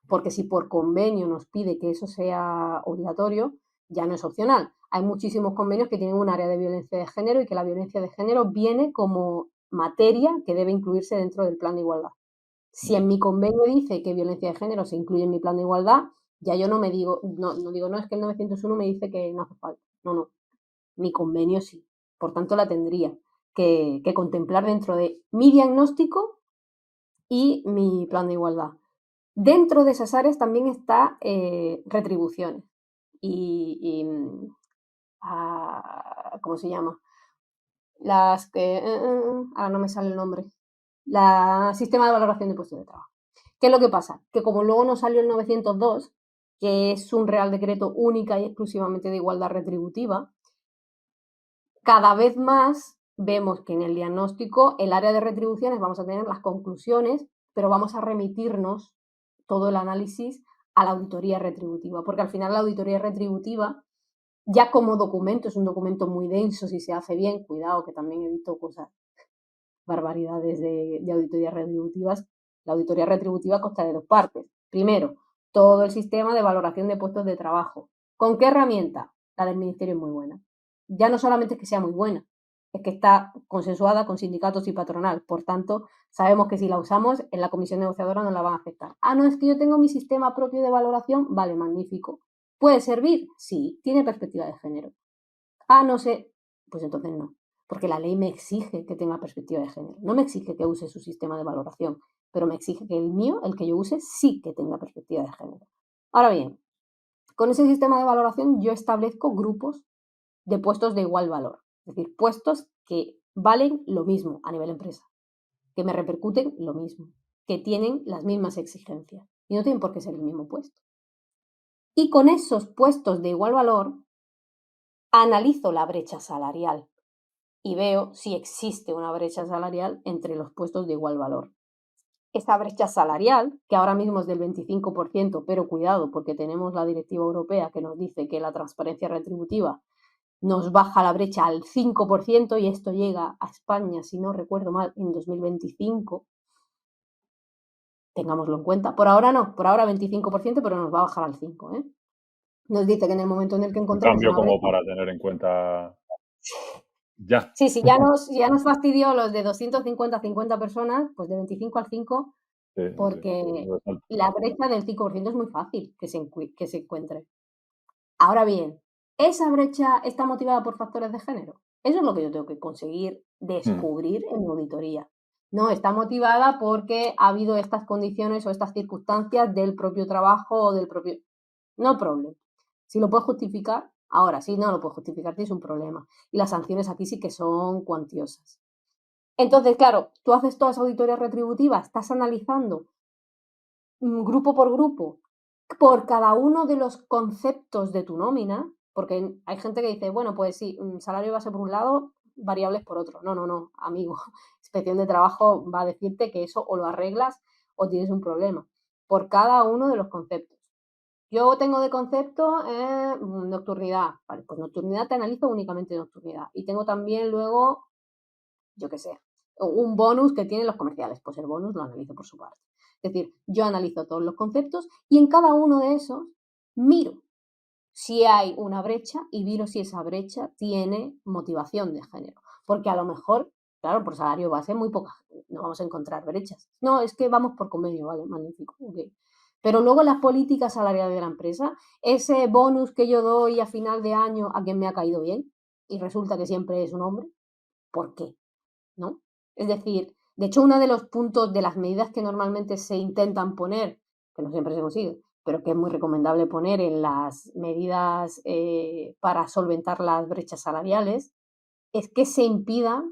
porque si por convenio nos pide que eso sea obligatorio, ya no es opcional. Hay muchísimos convenios que tienen un área de violencia de género y que la violencia de género viene como materia que debe incluirse dentro del plan de igualdad. Si en mi convenio dice que violencia de género se incluye en mi plan de igualdad, ya yo no digo, no, es que el 901 me dice que no hace falta. No, mi convenio sí. Por tanto, la tendría que contemplar dentro de mi diagnóstico y mi plan de igualdad. Dentro de esas áreas también está retribuciones y ¿cómo se llama? Las que, ahora no me sale el nombre, sistema de valoración de puestos de trabajo. ¿Qué es lo que pasa? Que como luego nos salió el 902, que es un Real Decreto única y exclusivamente de igualdad retributiva, cada vez más vemos que en el diagnóstico, el área de retribuciones, vamos a tener las conclusiones, pero vamos a remitirnos todo el análisis a la auditoría retributiva, porque al final la auditoría retributiva, ya como documento, es un documento muy denso si se hace bien, cuidado que también he visto cosas, barbaridades de auditorías retributivas. La auditoría retributiva consta de dos partes. Primero, todo el sistema de valoración de puestos de trabajo. ¿Con qué herramienta? La del Ministerio es muy buena. Ya no solamente es que sea muy buena, es que está consensuada con sindicatos y patronal. Por tanto, sabemos que si la usamos, en la comisión negociadora no la van a aceptar. Ah, no, es que yo tengo mi sistema propio de valoración. Vale, magnífico. ¿Puede servir? Sí. ¿Tiene perspectiva de género? Ah, no sé. Pues entonces no. Porque la ley me exige que tenga perspectiva de género. No me exige que use su sistema de valoración, pero me exige que el mío, el que yo use, sí que tenga perspectiva de género. Ahora bien, con ese sistema de valoración yo establezco grupos de puestos de igual valor. Es decir, puestos que valen lo mismo a nivel empresa, que me repercuten lo mismo, que tienen las mismas exigencias y no tienen por qué ser el mismo puesto. Y con esos puestos de igual valor, analizo la brecha salarial y veo si existe una brecha salarial entre los puestos de igual valor. Esa brecha salarial, que ahora mismo es del 25%, pero cuidado, porque tenemos la directiva europea que nos dice que la transparencia retributiva nos baja la brecha al 5% y esto llega a España, si no recuerdo mal, en 2025. Tengámoslo en cuenta. Por ahora no, por ahora 25%, pero nos va a bajar al 5%, ¿eh? Nos dice que en el momento en el que Un encontremos cambio una brecha... como para tener en cuenta ya. Sí, ya nos fastidió los de 250 a 50 personas, pues de 25 al 5, Sí, porque sí. la brecha del 5% es muy fácil que se encuentre. Ahora bien, ¿esa brecha está motivada por factores de género? Eso es lo que yo tengo que conseguir descubrir en mi auditoría. No, está motivada porque ha habido estas condiciones o estas circunstancias del propio trabajo o del propio... No problem. Si lo puedes justificar, ahora sí, no lo puedes justificar, tienes un problema. Y las sanciones aquí sí que son cuantiosas. Entonces, claro, tú haces todas las auditorías retributivas, estás analizando grupo por grupo, por cada uno de los conceptos de tu nómina, porque hay gente que dice, bueno, pues sí, salario base por un lado, variables por otro. No, amigo. Inspección de trabajo va a decirte que eso o lo arreglas o tienes un problema. Por cada uno de los conceptos. Yo tengo de concepto nocturnidad. Vale, pues nocturnidad te analizo únicamente nocturnidad. Y tengo también luego, yo qué sé, un bonus que tienen los comerciales. Pues el bonus lo analizo por su parte. Es decir, yo analizo todos los conceptos y en cada uno de esos miro si hay una brecha y miro si esa brecha tiene motivación de género. Porque a lo mejor, claro, por salario base muy pocas, no vamos a encontrar brechas. No, es que vamos por convenio, vale, magnífico. Okay. Pero luego las políticas salariales de la empresa, ese bonus que yo doy a final de año a quien me ha caído bien y resulta que siempre es un hombre, ¿por qué? ¿No? Es decir, de hecho, uno de los puntos de las medidas que normalmente se intentan poner, que no siempre se consigue, pero que es muy recomendable poner en las medidas para solventar las brechas salariales, es que se impida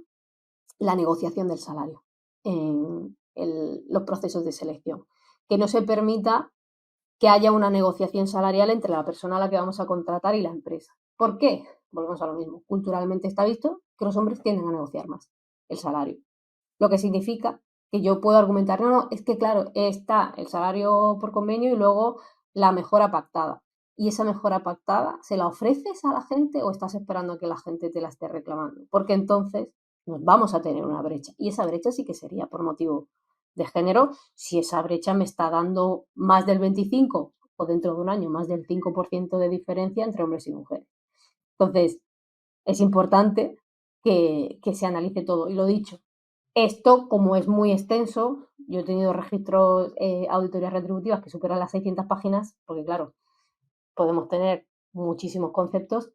la negociación del salario en los procesos de selección. Que no se permita que haya una negociación salarial entre la persona a la que vamos a contratar y la empresa. ¿Por qué? Volvemos a lo mismo. Culturalmente está visto que los hombres tienden a negociar más el salario. Lo que significa que yo puedo argumentar, no, es que claro, está el salario por convenio y luego la mejora pactada. ¿Y esa mejora pactada se la ofreces a la gente o estás esperando a que la gente te la esté reclamando? Porque entonces nos vamos a tener una brecha. Y esa brecha sí que sería por motivo de género, si esa brecha me está dando más del 25 o dentro de un año más del 5% de diferencia entre hombres y mujeres. Entonces, es importante que se analice todo. Y lo dicho, esto, como es muy extenso, yo he tenido registros, auditorías retributivas que superan las 600 páginas, porque claro, podemos tener muchísimos conceptos,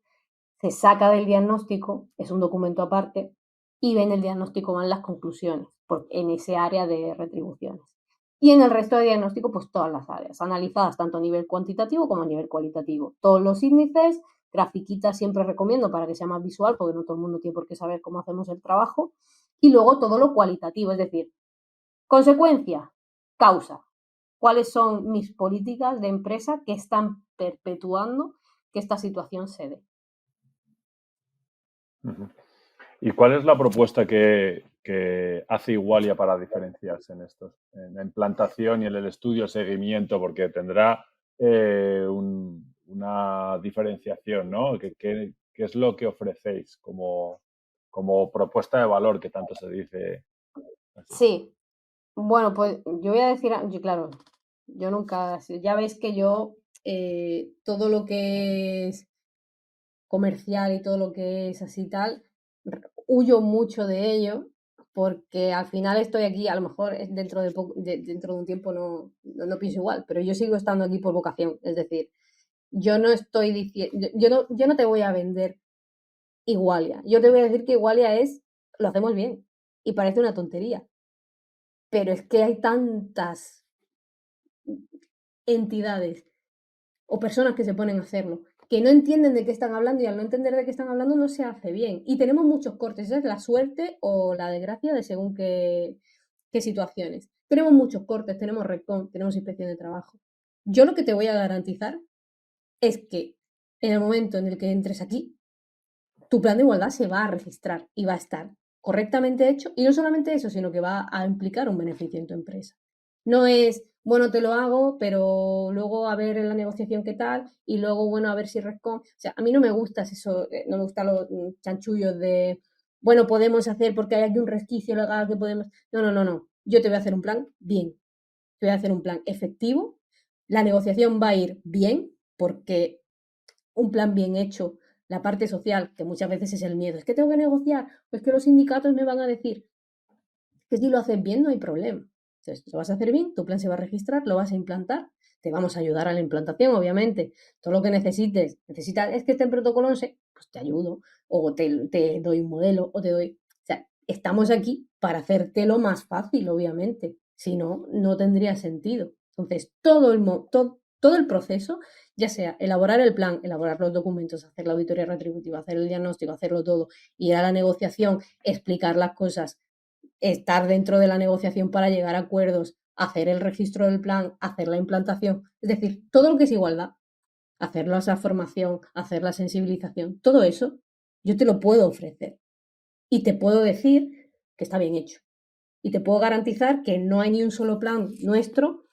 se saca del diagnóstico, es un documento aparte, y en el diagnóstico van las conclusiones en ese área de retribuciones. Y en el resto de diagnóstico, pues todas las áreas, analizadas tanto a nivel cuantitativo como a nivel cualitativo. Todos los índices, grafiquitas siempre recomiendo para que sea más visual, porque no todo el mundo tiene por qué saber cómo hacemos el trabajo. Y luego todo lo cualitativo, es decir, consecuencia, causa. ¿Cuáles son mis políticas de empresa que están perpetuando que esta situación se dé? ¿Y cuál es la propuesta que hace Igualia para diferenciarse en estos? En la implantación y en el estudio, seguimiento, porque tendrá una diferenciación, ¿no? ¿Qué es lo que ofrecéis como propuesta de valor que tanto se dice? Así? Sí, bueno, pues yo voy a decir, claro, yo nunca, ya veis que yo todo lo que es comercial y todo lo que es así tal, huyo mucho de ello porque al final estoy aquí, a lo mejor dentro de un tiempo no pienso igual, pero yo sigo estando aquí por vocación, es decir, yo no estoy diciendo, yo no te voy a vender Igualia, yo te voy a decir que Igualia lo hacemos bien y parece una tontería, pero es que hay tantas entidades o personas que se ponen a hacerlo, que no entienden de qué están hablando y al no entender de qué están hablando no se hace bien. Y tenemos muchos cortes, esa es la suerte o la desgracia de según qué situaciones. Tenemos muchos cortes, tenemos RECOM, tenemos inspección de trabajo. Yo lo que te voy a garantizar es que en el momento en el que entres aquí, tu plan de igualdad se va a registrar y va a estar correctamente hecho y no solamente eso, sino que va a implicar un beneficio en tu empresa. No es, bueno, te lo hago, pero luego a ver en la negociación qué tal y luego, bueno, a ver si RESCOM. O sea, a mí no me gusta eso, no me gustan los chanchullos de, bueno, podemos hacer porque hay aquí un resquicio legal que podemos. No. Yo te voy a hacer un plan bien. Te voy a hacer un plan efectivo. La negociación va a ir bien porque un plan bien hecho, la parte social, que muchas veces es el miedo, es que tengo que negociar, pues que los sindicatos me van a decir que si lo haces bien no hay problema. Entonces, lo vas a hacer bien, tu plan se va a registrar, lo vas a implantar, te vamos a ayudar a la implantación, obviamente. Todo lo que necesitas, es que esté en protocolo 11, pues te ayudo, o te doy un modelo, o te doy... O sea, estamos aquí para hacértelo más fácil, obviamente. Si no, no tendría sentido. Entonces, todo el proceso, ya sea elaborar el plan, elaborar los documentos, hacer la auditoría retributiva, hacer el diagnóstico, hacerlo todo, ir a la negociación, explicar las cosas, estar dentro de la negociación para llegar a acuerdos, hacer el registro del plan, hacer la implantación, es decir, todo lo que es igualdad, hacer esa formación, hacer la sensibilización, todo eso yo te lo puedo ofrecer y te puedo decir que está bien hecho y te puedo garantizar que no hay ni un solo plan nuestro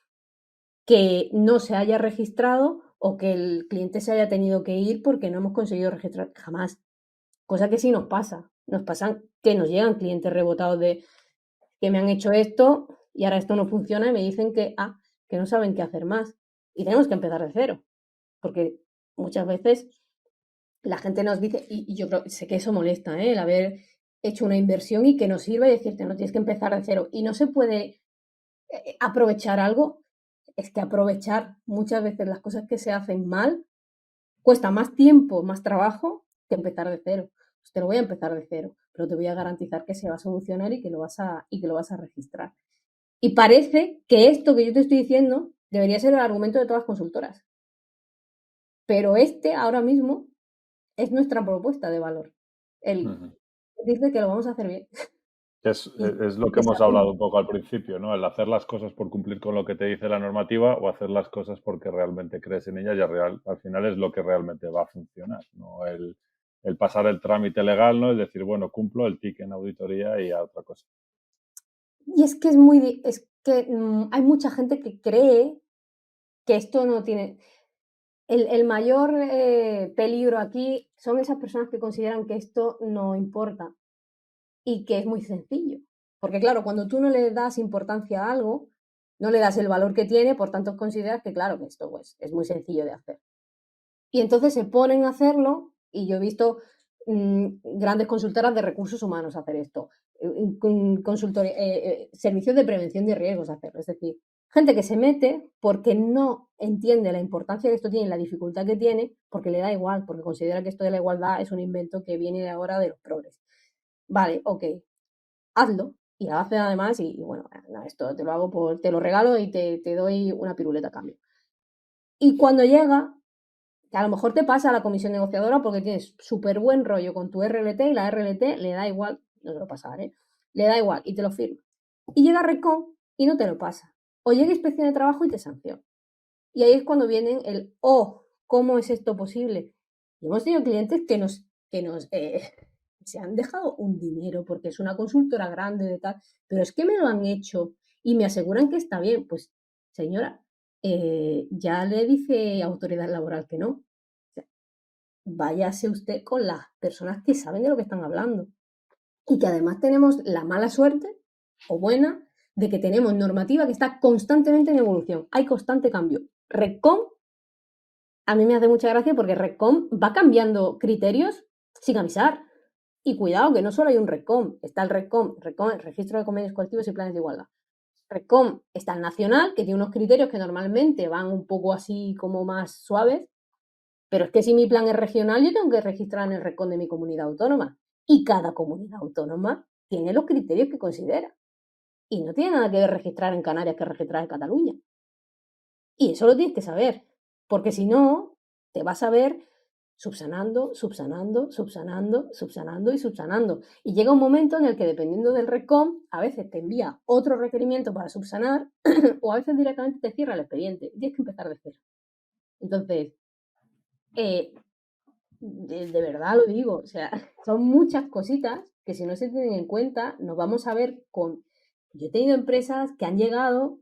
que no se haya registrado o que el cliente se haya tenido que ir porque no hemos conseguido registrar, jamás. Cosa que sí nos pasan que nos llegan clientes rebotados de que me han hecho esto y ahora esto no funciona y me dicen que no saben qué hacer más. Y tenemos que empezar de cero, porque muchas veces la gente nos dice, y yo sé que eso molesta, el haber hecho una inversión y que no sirva y decirte, no, tienes que empezar de cero. Y no se puede aprovechar algo, es que aprovechar muchas veces las cosas que se hacen mal cuesta más tiempo, más trabajo que empezar de cero. Pues te lo voy a empezar de cero, pero te voy a garantizar que se va a solucionar y que lo vas a registrar. Y parece que esto que yo te estoy diciendo debería ser el argumento de todas las consultoras. Pero ahora mismo es nuestra propuesta de valor. Ujú. Dice que lo vamos a hacer bien. Es lo que hemos hablado un poco al principio, ¿no? El hacer las cosas por cumplir con lo que te dice la normativa o hacer las cosas porque realmente crees en ellas y al final es lo que realmente va a funcionar, ¿no? El pasar el trámite legal, ¿no? Es decir, bueno, cumplo el ticket en auditoría y a otra cosa. Y es que hay mucha gente que cree que esto no tiene. El mayor peligro aquí son esas personas que consideran que esto no importa y que es muy sencillo. Porque claro, cuando tú no le das importancia a algo, no le das el valor que tiene, por tanto consideras que claro, que esto pues, es muy sencillo de hacer. Y entonces se ponen a hacerlo y yo he visto grandes consultoras de recursos humanos hacer esto, servicios de prevención de riesgos hacerlo. Es decir, gente que se mete porque no entiende la importancia que esto tiene, la dificultad que tiene, porque le da igual, porque considera que esto de la igualdad es un invento que viene ahora de los progres. Vale, ok, hazlo. Y lo hace además y bueno, esto te lo hago te lo regalo y te doy una piruleta a cambio. Y cuando llega, que a lo mejor te pasa a la comisión negociadora porque tienes súper buen rollo con tu RLT y la RLT le da igual, no te lo pasaré, le da igual y te lo firma. Y llega Recon y no te lo pasa. O llega Inspección de Trabajo y te sanciona. Y ahí es cuando vienen ¿cómo es esto posible? Y hemos tenido clientes que se han dejado un dinero porque es una consultora grande de tal, pero es que me lo han hecho y me aseguran que está bien. Pues, señora, ya le dice autoridad laboral que no. O sea, váyase usted con las personas que saben de lo que están hablando. Y que además tenemos la mala suerte, o buena, de que tenemos normativa que está constantemente en evolución. Hay constante cambio. Redcom, a mí me hace mucha gracia porque Redcom va cambiando criterios sin avisar. Y cuidado, que no solo hay un Redcom. Está el Redcom, el Registro de Convenios Colectivos y Planes de Igualdad. Redcom está el nacional, que tiene unos criterios que normalmente van un poco así como más suaves, pero es que si mi plan es regional, yo tengo que registrar en el Redcom de mi comunidad autónoma. Y cada comunidad autónoma tiene los criterios que considera. Y no tiene nada que ver registrar en Canarias que registrar en Cataluña. Y eso lo tienes que saber, porque si no, te vas a ver subsanando, subsanando, subsanando, subsanando y subsanando. Y llega un momento en el que, dependiendo del Redcom, a veces te envía otro requerimiento para subsanar o a veces directamente te cierra el expediente y tienes que empezar de cero. Entonces, de verdad lo digo, o sea, son muchas cositas que si no se tienen en cuenta, nos vamos a ver con... Yo he tenido empresas que han llegado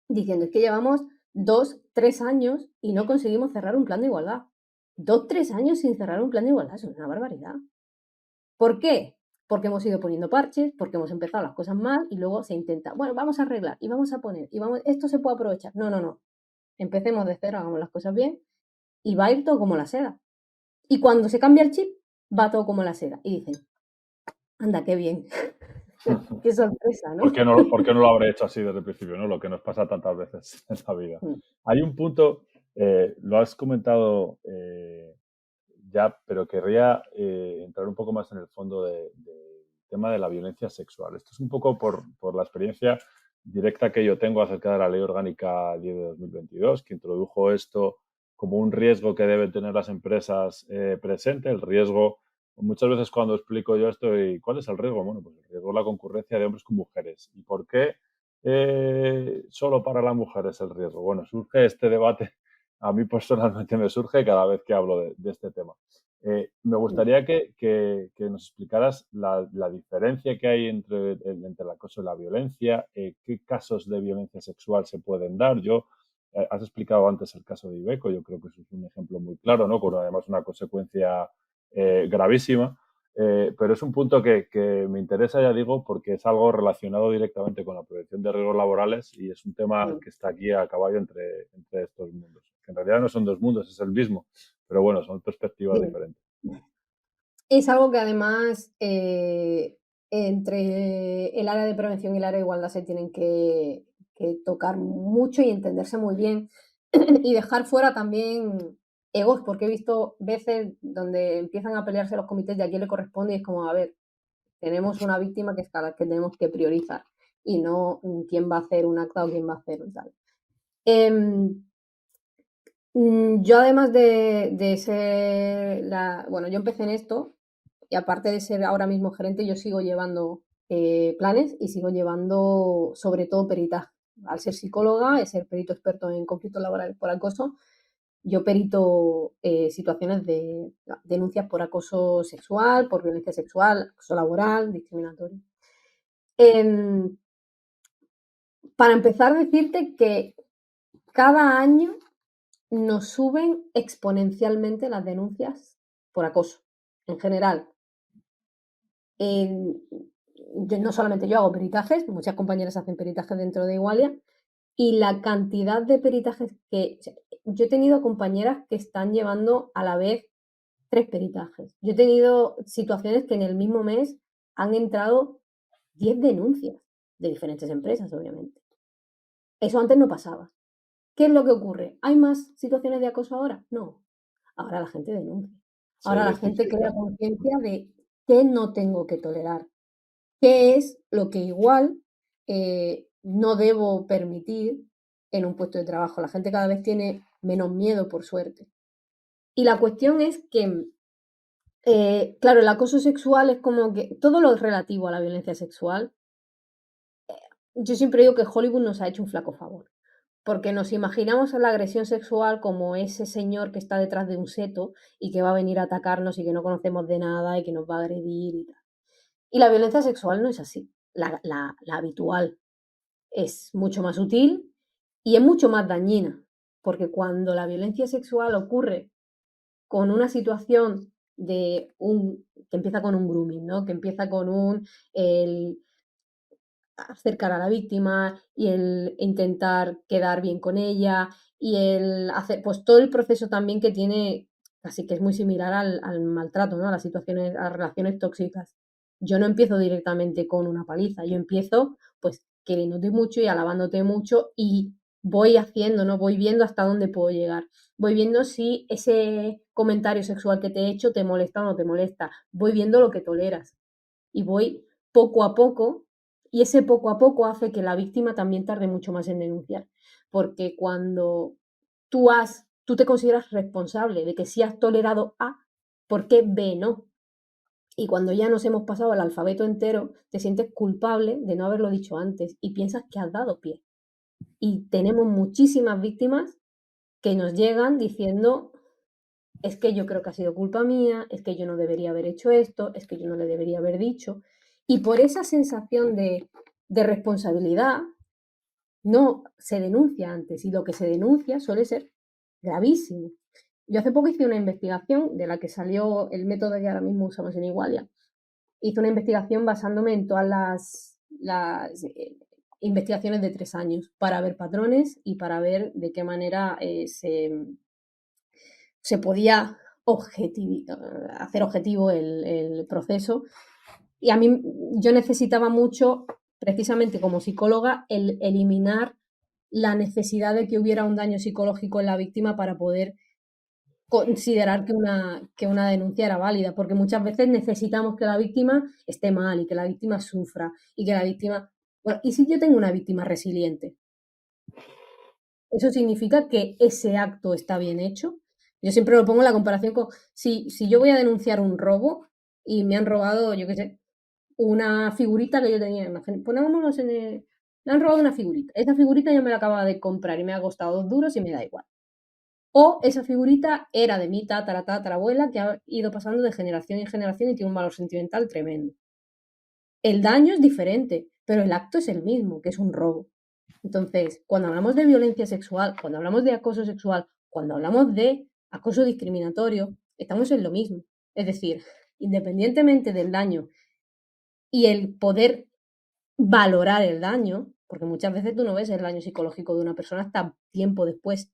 diciendo, es que llevamos 2, 3 años y no conseguimos cerrar un plan de igualdad. 2, 3 años sin cerrar un plan de igualdad, eso es una barbaridad. ¿Por qué? Porque hemos ido poniendo parches, porque hemos empezado las cosas mal y luego se intenta, bueno, vamos a arreglar y vamos a poner, esto se puede aprovechar. No, no, no. Empecemos de cero, hagamos las cosas bien y va a ir todo como la seda. Y cuando se cambia el chip, va todo como la seda. Y dicen, anda, qué bien. Qué sorpresa, ¿no? ¿Por qué no lo habré hecho así desde el principio? ¿No? Lo que nos pasa tantas veces en la vida. Hay un punto, lo has comentado ya, pero querría entrar un poco más en el fondo del tema de la violencia sexual. Esto es un poco por la experiencia directa que yo tengo acerca de la Ley Orgánica 10 de 2022, que introdujo esto como un riesgo que deben tener las empresas presente, el riesgo. Muchas veces cuando explico yo esto, ¿y cuál es el riesgo? Bueno, pues el riesgo es la concurrencia de hombres con mujeres. ¿Y por qué solo para las mujeres el riesgo? Bueno, surge este debate, a mí personalmente me surge cada vez que hablo de este tema. Me gustaría que nos explicaras la diferencia que hay entre el acoso y la violencia, qué casos de violencia sexual se pueden dar. Has explicado antes el caso de Iveco, yo creo que eso es un ejemplo muy claro, ¿no? Con además una consecuencia gravísima. pero es un punto que me interesa, ya digo, porque es algo relacionado directamente con la prevención de riesgos laborales y es un tema que está aquí a caballo entre estos mundos. Que en realidad no son dos mundos, es el mismo, pero bueno, son perspectivas diferentes. Es algo que además entre el área de prevención y el área de igualdad se tienen que tocar mucho y entenderse muy bien y dejar fuera también egos, porque he visto veces donde empiezan a pelearse los comités de a quién le corresponde y es como, a ver, tenemos una víctima que es la que tenemos que priorizar y no quién va a hacer un acta o quién va a hacer un tal. Yo además de ser bueno, yo empecé en esto y aparte de ser ahora mismo gerente, yo sigo llevando planes y sigo llevando sobre todo peritaje. Al ser psicóloga, y ser perito experto en conflictos laborales por acoso, yo perito situaciones de denuncias por acoso sexual, por violencia sexual, acoso laboral, discriminatorio. Para empezar, decirte que cada año nos suben exponencialmente las denuncias por acoso, en general. No solamente yo hago peritajes, muchas compañeras hacen peritajes dentro de Igualia, y la cantidad de peritajes yo he tenido compañeras que están llevando a la vez 3 peritajes. Yo he tenido situaciones que en el mismo mes han entrado 10 denuncias de diferentes empresas, obviamente. Eso antes no pasaba. ¿Qué es lo que ocurre? ¿Hay más situaciones de acoso ahora? No. Ahora la gente denuncia. Ahora la gente crea conciencia de qué no tengo que tolerar, qué es lo que igual no debo permitir en un puesto de trabajo. La gente cada vez tiene menos miedo, por suerte. Y la cuestión es que, claro, el acoso sexual es como que todo lo relativo a la violencia sexual, yo siempre digo que Hollywood nos ha hecho un flaco favor. Porque nos imaginamos a la agresión sexual como ese señor que está detrás de un seto y que va a venir a atacarnos y que no conocemos de nada y que nos va a agredir y tal. Y la violencia sexual no es así. La habitual es mucho más sutil y es mucho más dañina. Porque cuando la violencia sexual ocurre con una situación que empieza con un grooming, ¿no? Que empieza con el acercar a la víctima y el intentar quedar bien con ella y el hacer, pues todo el proceso también que tiene, así que es muy similar al maltrato, ¿no? A las situaciones, a las relaciones tóxicas. Yo no empiezo directamente con una paliza, yo empiezo pues queriéndote mucho y alabándote mucho y voy haciendo, ¿no? Voy viendo hasta dónde puedo llegar. Voy viendo si ese comentario sexual que te he hecho te molesta o no te molesta. Voy viendo lo que toleras. Y voy poco a poco, y ese poco a poco hace que la víctima también tarde mucho más en denunciar. Porque cuando tú te consideras responsable de que si has tolerado A, ¿por qué B no? Y cuando ya nos hemos pasado el alfabeto entero, te sientes culpable de no haberlo dicho antes y piensas que has dado pie. Y tenemos muchísimas víctimas que nos llegan diciendo, es que yo creo que ha sido culpa mía, es que yo no debería haber hecho esto, es que yo no le debería haber dicho. Y por esa sensación de responsabilidad, no se denuncia antes y lo que se denuncia suele ser gravísimo. Yo hace poco hice una investigación de la que salió el método que ahora mismo usamos en Igualia. Hice una investigación basándome en todas las investigaciones de 3 años para ver patrones y para ver de qué manera se podía hacer objetivo el proceso. Y a mí yo necesitaba mucho, precisamente como psicóloga, el eliminar la necesidad de que hubiera un daño psicológico en la víctima para poder considerar que una denuncia era válida, porque muchas veces necesitamos que la víctima esté mal y que la víctima sufra y que la víctima... Bueno, ¿y si yo tengo una víctima resiliente? ¿Eso significa que ese acto está bien hecho? Yo siempre lo pongo en la comparación con si yo voy a denunciar un robo y me han robado, yo qué sé, una figurita que yo tenía, ponámonos me han robado una figurita. Esa figurita yo me la acababa de comprar y me ha costado 2 duros y me da igual. O esa figurita era de mi tatarabuela que ha ido pasando de generación en generación y tiene un valor sentimental tremendo. El daño es diferente, pero el acto es el mismo, que es un robo. Entonces, cuando hablamos de violencia sexual, cuando hablamos de acoso sexual, cuando hablamos de acoso discriminatorio, estamos en lo mismo. Es decir, independientemente del daño y el poder valorar el daño, porque muchas veces tú no ves el daño psicológico de una persona hasta tiempo después,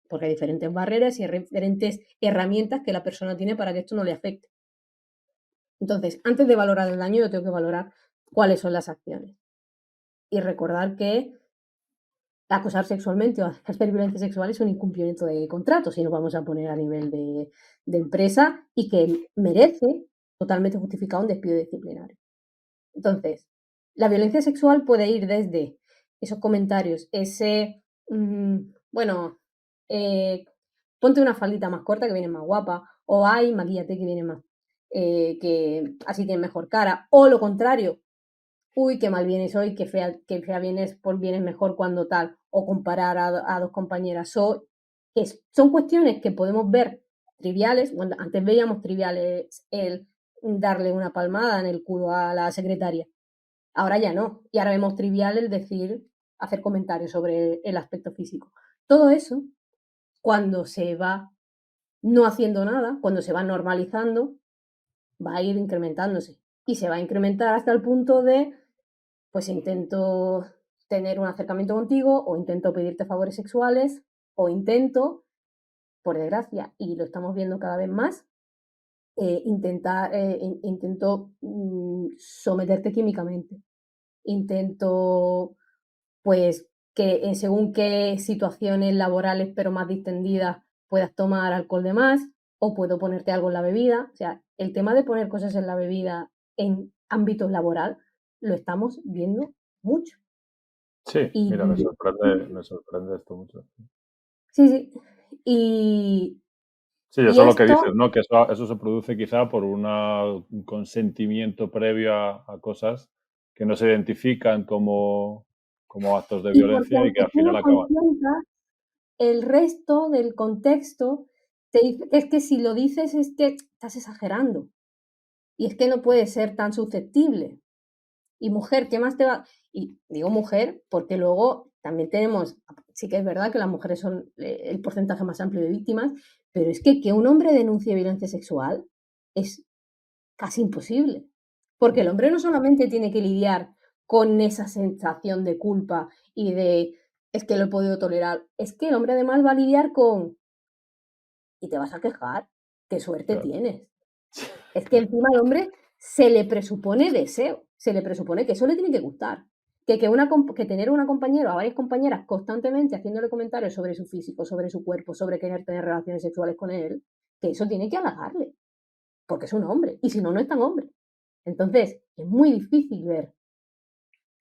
porque hay diferentes barreras y diferentes herramientas que la persona tiene para que esto no le afecte. Entonces, antes de valorar el daño, yo tengo que valorar cuáles son las acciones. Y recordar que acosar sexualmente o hacer violencia sexual es un incumplimiento de contrato, si nos vamos a poner a nivel de empresa, y que merece totalmente justificado un despido disciplinario. Entonces, la violencia sexual puede ir desde esos comentarios, bueno, ponte una faldita más corta que viene más guapa, o ay, maquíllate que viene más, que así tienes mejor cara, o lo contrario, uy, qué mal vienes hoy, qué fea vienes, vienes mejor cuando tal, o comparar a dos compañeras, son cuestiones que podemos ver triviales. Bueno, antes veíamos triviales el darle una palmada en el culo a la secretaria, ahora ya no, y ahora vemos trivial el decir, hacer comentarios sobre el aspecto físico. Todo eso, cuando se va no haciendo nada, cuando se va normalizando, va a ir incrementándose, y se va a incrementar hasta el punto de, pues intento tener un acercamiento contigo, o intento pedirte favores sexuales, o intento, por desgracia, y lo estamos viendo cada vez más, intento someterte químicamente. Intento, pues, que según qué situaciones laborales, pero más distendidas, puedas tomar alcohol de más, o puedo ponerte algo en la bebida. O sea, el tema de poner cosas en la bebida en ámbito laboral lo estamos viendo mucho. Sí, Y mira, me sorprende esto mucho. sí, sí. Y, Sí, y eso es lo que esto, dices, ¿no? Que eso se produce quizá por un consentimiento previo a cosas que no se identifican como actos de y porque violencia y que aunque al tú final lo acaban. consientas, el resto del contexto te dice es que si lo dices es que estás exagerando. Y es que no puedes ser tan susceptible. Y mujer, ¿qué más te va? Y digo mujer porque luego también tenemos, sí que es verdad que las mujeres son el porcentaje más amplio de víctimas, pero es que un hombre denuncie violencia sexual es casi imposible. Porque el hombre no solamente tiene que lidiar con esa sensación de culpa y de es que lo he podido tolerar, es que el hombre además va a lidiar con y te vas a quejar, qué suerte Claro. tienes. Es que encima al hombre se le presupone deseo, se le presupone que eso le tiene que gustar. Que tener una compañera o varias compañeras constantemente haciéndole comentarios sobre su físico, sobre su cuerpo, sobre querer tener relaciones sexuales con él, que eso tiene que halagarle, porque es un hombre, y si no, no es tan hombre. Entonces, es muy difícil ver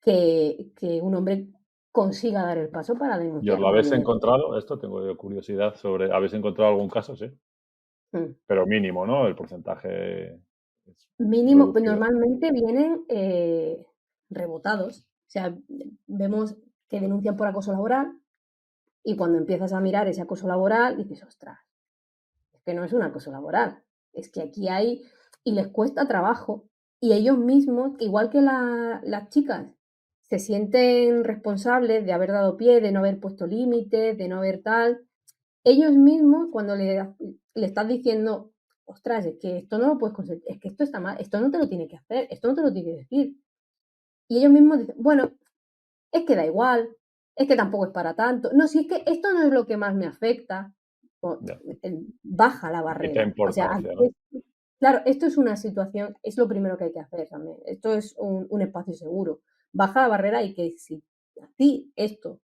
que un hombre consiga dar el paso para ¿Y os denunciar lo una habéis violencia. encontrado? Esto tengo yo curiosidad sobre, ¿habéis encontrado algún caso? Sí, Mm. pero mínimo, ¿no? El porcentaje es Mínimo, pues reducido. normalmente vienen rebotados. O sea, vemos que denuncian por acoso laboral y cuando empiezas a mirar ese acoso laboral dices, ostras, es que no es un acoso laboral, es que aquí hay, y les cuesta trabajo, y ellos mismos, igual que las chicas, se sienten responsables de haber dado pie, de no haber puesto límites, de no haber tal, ellos mismos cuando le estás diciendo, ostras, es que esto no lo puedes conseguir, es que esto está mal, esto no te lo tiene que hacer, esto no te lo tiene que decir. Y ellos mismos dicen, bueno, es que da igual, es que tampoco es para tanto. No, si es que esto no es lo que más me afecta, Ya. baja la Quita barrera. O sea, importancia, ¿no? claro, esto es una situación, es lo primero que hay que hacer también. Esto es un espacio seguro. Baja la barrera y que si a ti esto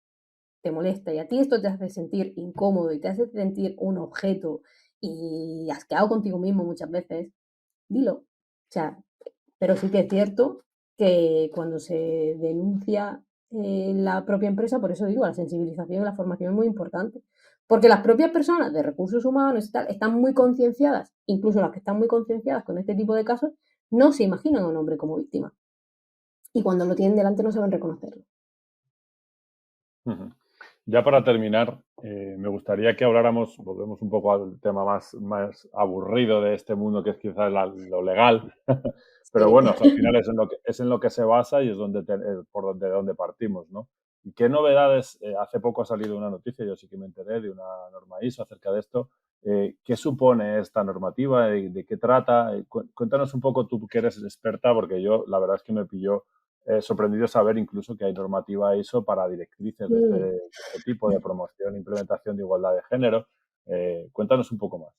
te molesta y a ti esto te hace sentir incómodo y te hace sentir un objeto y asqueado contigo mismo muchas veces, dilo. O sea, pero sí que es cierto que cuando se denuncia la propia empresa, por eso digo, la sensibilización y la formación es muy importante. Porque las propias personas de recursos humanos y tal están muy concienciadas, incluso las que están muy concienciadas con este tipo de casos, no se imaginan a un hombre como víctima. Y cuando lo tienen delante no saben reconocerlo. Ujú. Ya para terminar, me gustaría que habláramos, volvemos un poco al tema más aburrido de este mundo, que es quizás lo legal, pero Sí. bueno, al final es en lo que se basa y es donde partimos, ¿no? ¿Y qué novedades? Hace poco ha salido una noticia, yo sí que me enteré de una norma ISO acerca de esto, ¿Qué supone esta normativa? ¿De qué trata? Cuéntanos un poco, tú que eres experta, porque yo la verdad es que me pilló sorprendido saber incluso que hay normativa ISO para directrices Mm. de este tipo, de promoción e implementación de igualdad de género. Cuéntanos un poco más.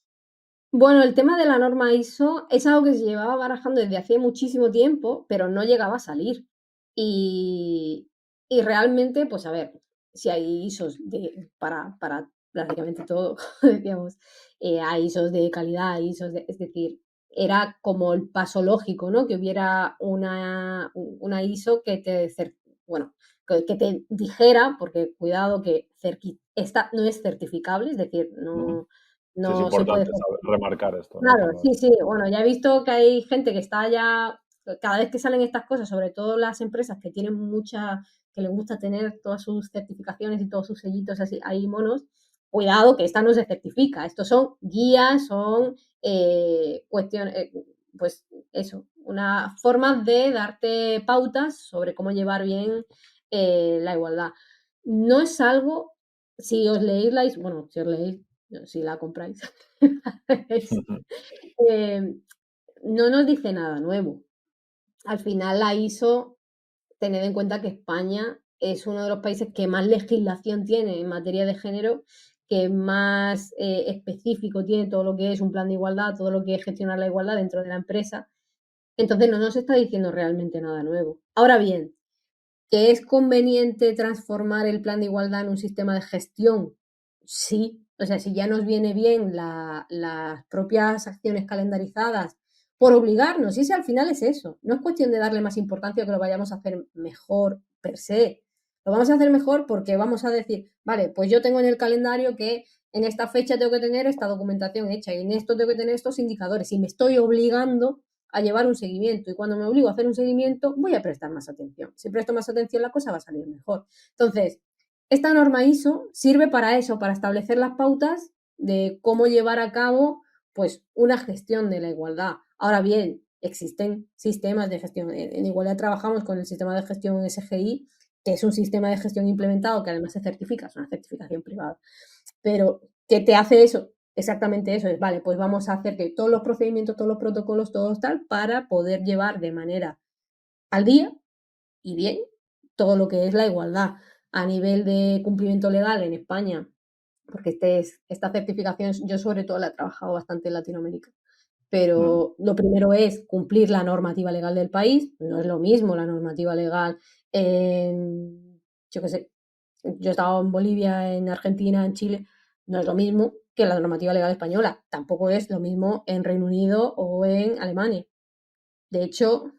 Bueno, el tema de la norma ISO es algo que se llevaba barajando desde hace muchísimo tiempo, pero no llegaba a salir. Y, y realmente, pues a ver, si hay ISOs para prácticamente todo, decíamos, hay ISOs de calidad, ISOs es decir, era como el paso lógico, ¿no? Que hubiera una ISO que bueno, que te dijera, porque cuidado que esta no es certificable, es decir, Ujú. Sí, es no se puede. importante saber remarcar esto, ¿no? Que Claro, no es... sí, sí. Bueno, ya he visto que hay gente que está ya cada vez que salen estas cosas, sobre todo las empresas que tienen que les gusta tener todas sus certificaciones y todos sus sellitos así ahí monos, cuidado que esta no se certifica. Estos son guías, son cuestiones, pues eso, una forma de darte pautas sobre cómo llevar bien la igualdad. No es algo, si os leéis bueno, si os leéis, no, si la compráis, eh, no nos dice nada nuevo. Al final la ISO, tened en cuenta que España es uno de los países que más legislación tiene en materia de género, que más específico tiene todo lo que es un plan de igualdad, todo lo que es gestionar la igualdad dentro de la empresa. Entonces no nos está diciendo realmente nada nuevo. Ahora bien, ¿que es conveniente transformar el plan de igualdad en un sistema de gestión? Sí, o sea, si ya nos viene bien las propias acciones calendarizadas por obligarnos, y ese al final es eso, no es cuestión de darle más importancia o que lo vayamos a hacer mejor per se, lo vamos a hacer mejor porque vamos a decir, vale, pues yo tengo en el calendario que en esta fecha tengo que tener esta documentación hecha y en esto tengo que tener estos indicadores y me estoy obligando a llevar un seguimiento y cuando me obligo a hacer un seguimiento voy a prestar más atención. Si presto más atención la cosa va a salir mejor. Entonces, esta norma ISO sirve para eso, para establecer las pautas de cómo llevar a cabo pues una gestión de la igualdad. Ahora bien, existen sistemas de gestión. En igualdad trabajamos con el sistema de gestión SGI, que es un sistema de gestión implementado que además se certifica, es una certificación privada. Pero, ¿qué te hace eso? Exactamente eso, es, vale, pues vamos a hacer que todos los procedimientos, todos los protocolos, todos tal, para poder llevar de manera al día y bien todo lo que es la igualdad. A nivel de cumplimiento legal en España, porque esta certificación yo sobre todo la he trabajado bastante en Latinoamérica, Ujú. pero lo primero es cumplir la normativa legal del país, no es lo mismo la normativa legal en, yo qué sé, yo he estado en Bolivia, en Argentina, en Chile, no es lo mismo que la normativa legal española, tampoco es lo mismo en Reino Unido o en Alemania. De hecho,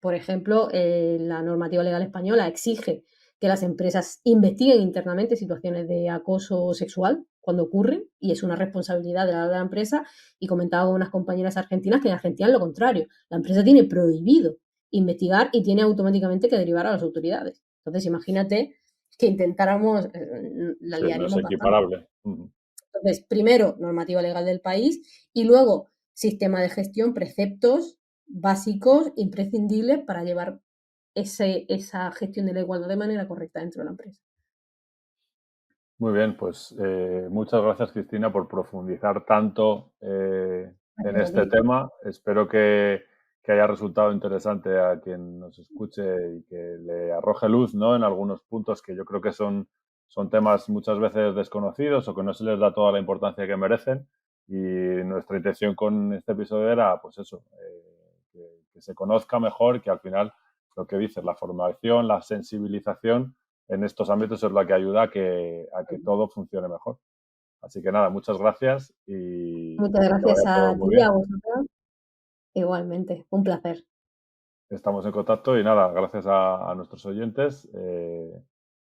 por ejemplo, la normativa legal española exige que las empresas investiguen internamente situaciones de acoso sexual cuando ocurren y es una responsabilidad de la empresa. Y comentaba con unas compañeras argentinas que en Argentina es lo contrario. La empresa tiene prohibido investigar y tiene automáticamente que derivar a las autoridades. Entonces, imagínate que intentáramos, la Sí, no es liaríamos bastante. equiparable. Ujú. Entonces, primero, normativa legal del país y luego sistema de gestión, preceptos básicos, imprescindibles para llevar esa gestión de la igualdad de manera correcta dentro de la empresa. Muy bien, pues muchas gracias, Cristina, por profundizar tanto en Gracias a este ti. tema. Espero que haya resultado interesante a quien nos escuche y que le arroje luz, ¿no?, en algunos puntos que yo creo que son temas muchas veces desconocidos o que no se les da toda la importancia que merecen. Y nuestra intención con este episodio era, pues eso, que se conozca mejor, que al final lo que dices, la formación, la sensibilización en estos ámbitos es la que ayuda a que todo funcione mejor. Así que nada, muchas gracias Muchas y que vaya gracias todo a ti muy y a bien. vosotros. Igualmente, un placer. Estamos en contacto y nada, gracias a nuestros oyentes.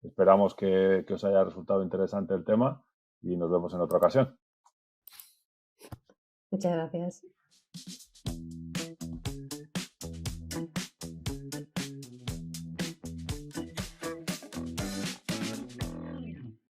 Esperamos que os haya resultado interesante el tema y nos vemos en otra ocasión. Muchas gracias.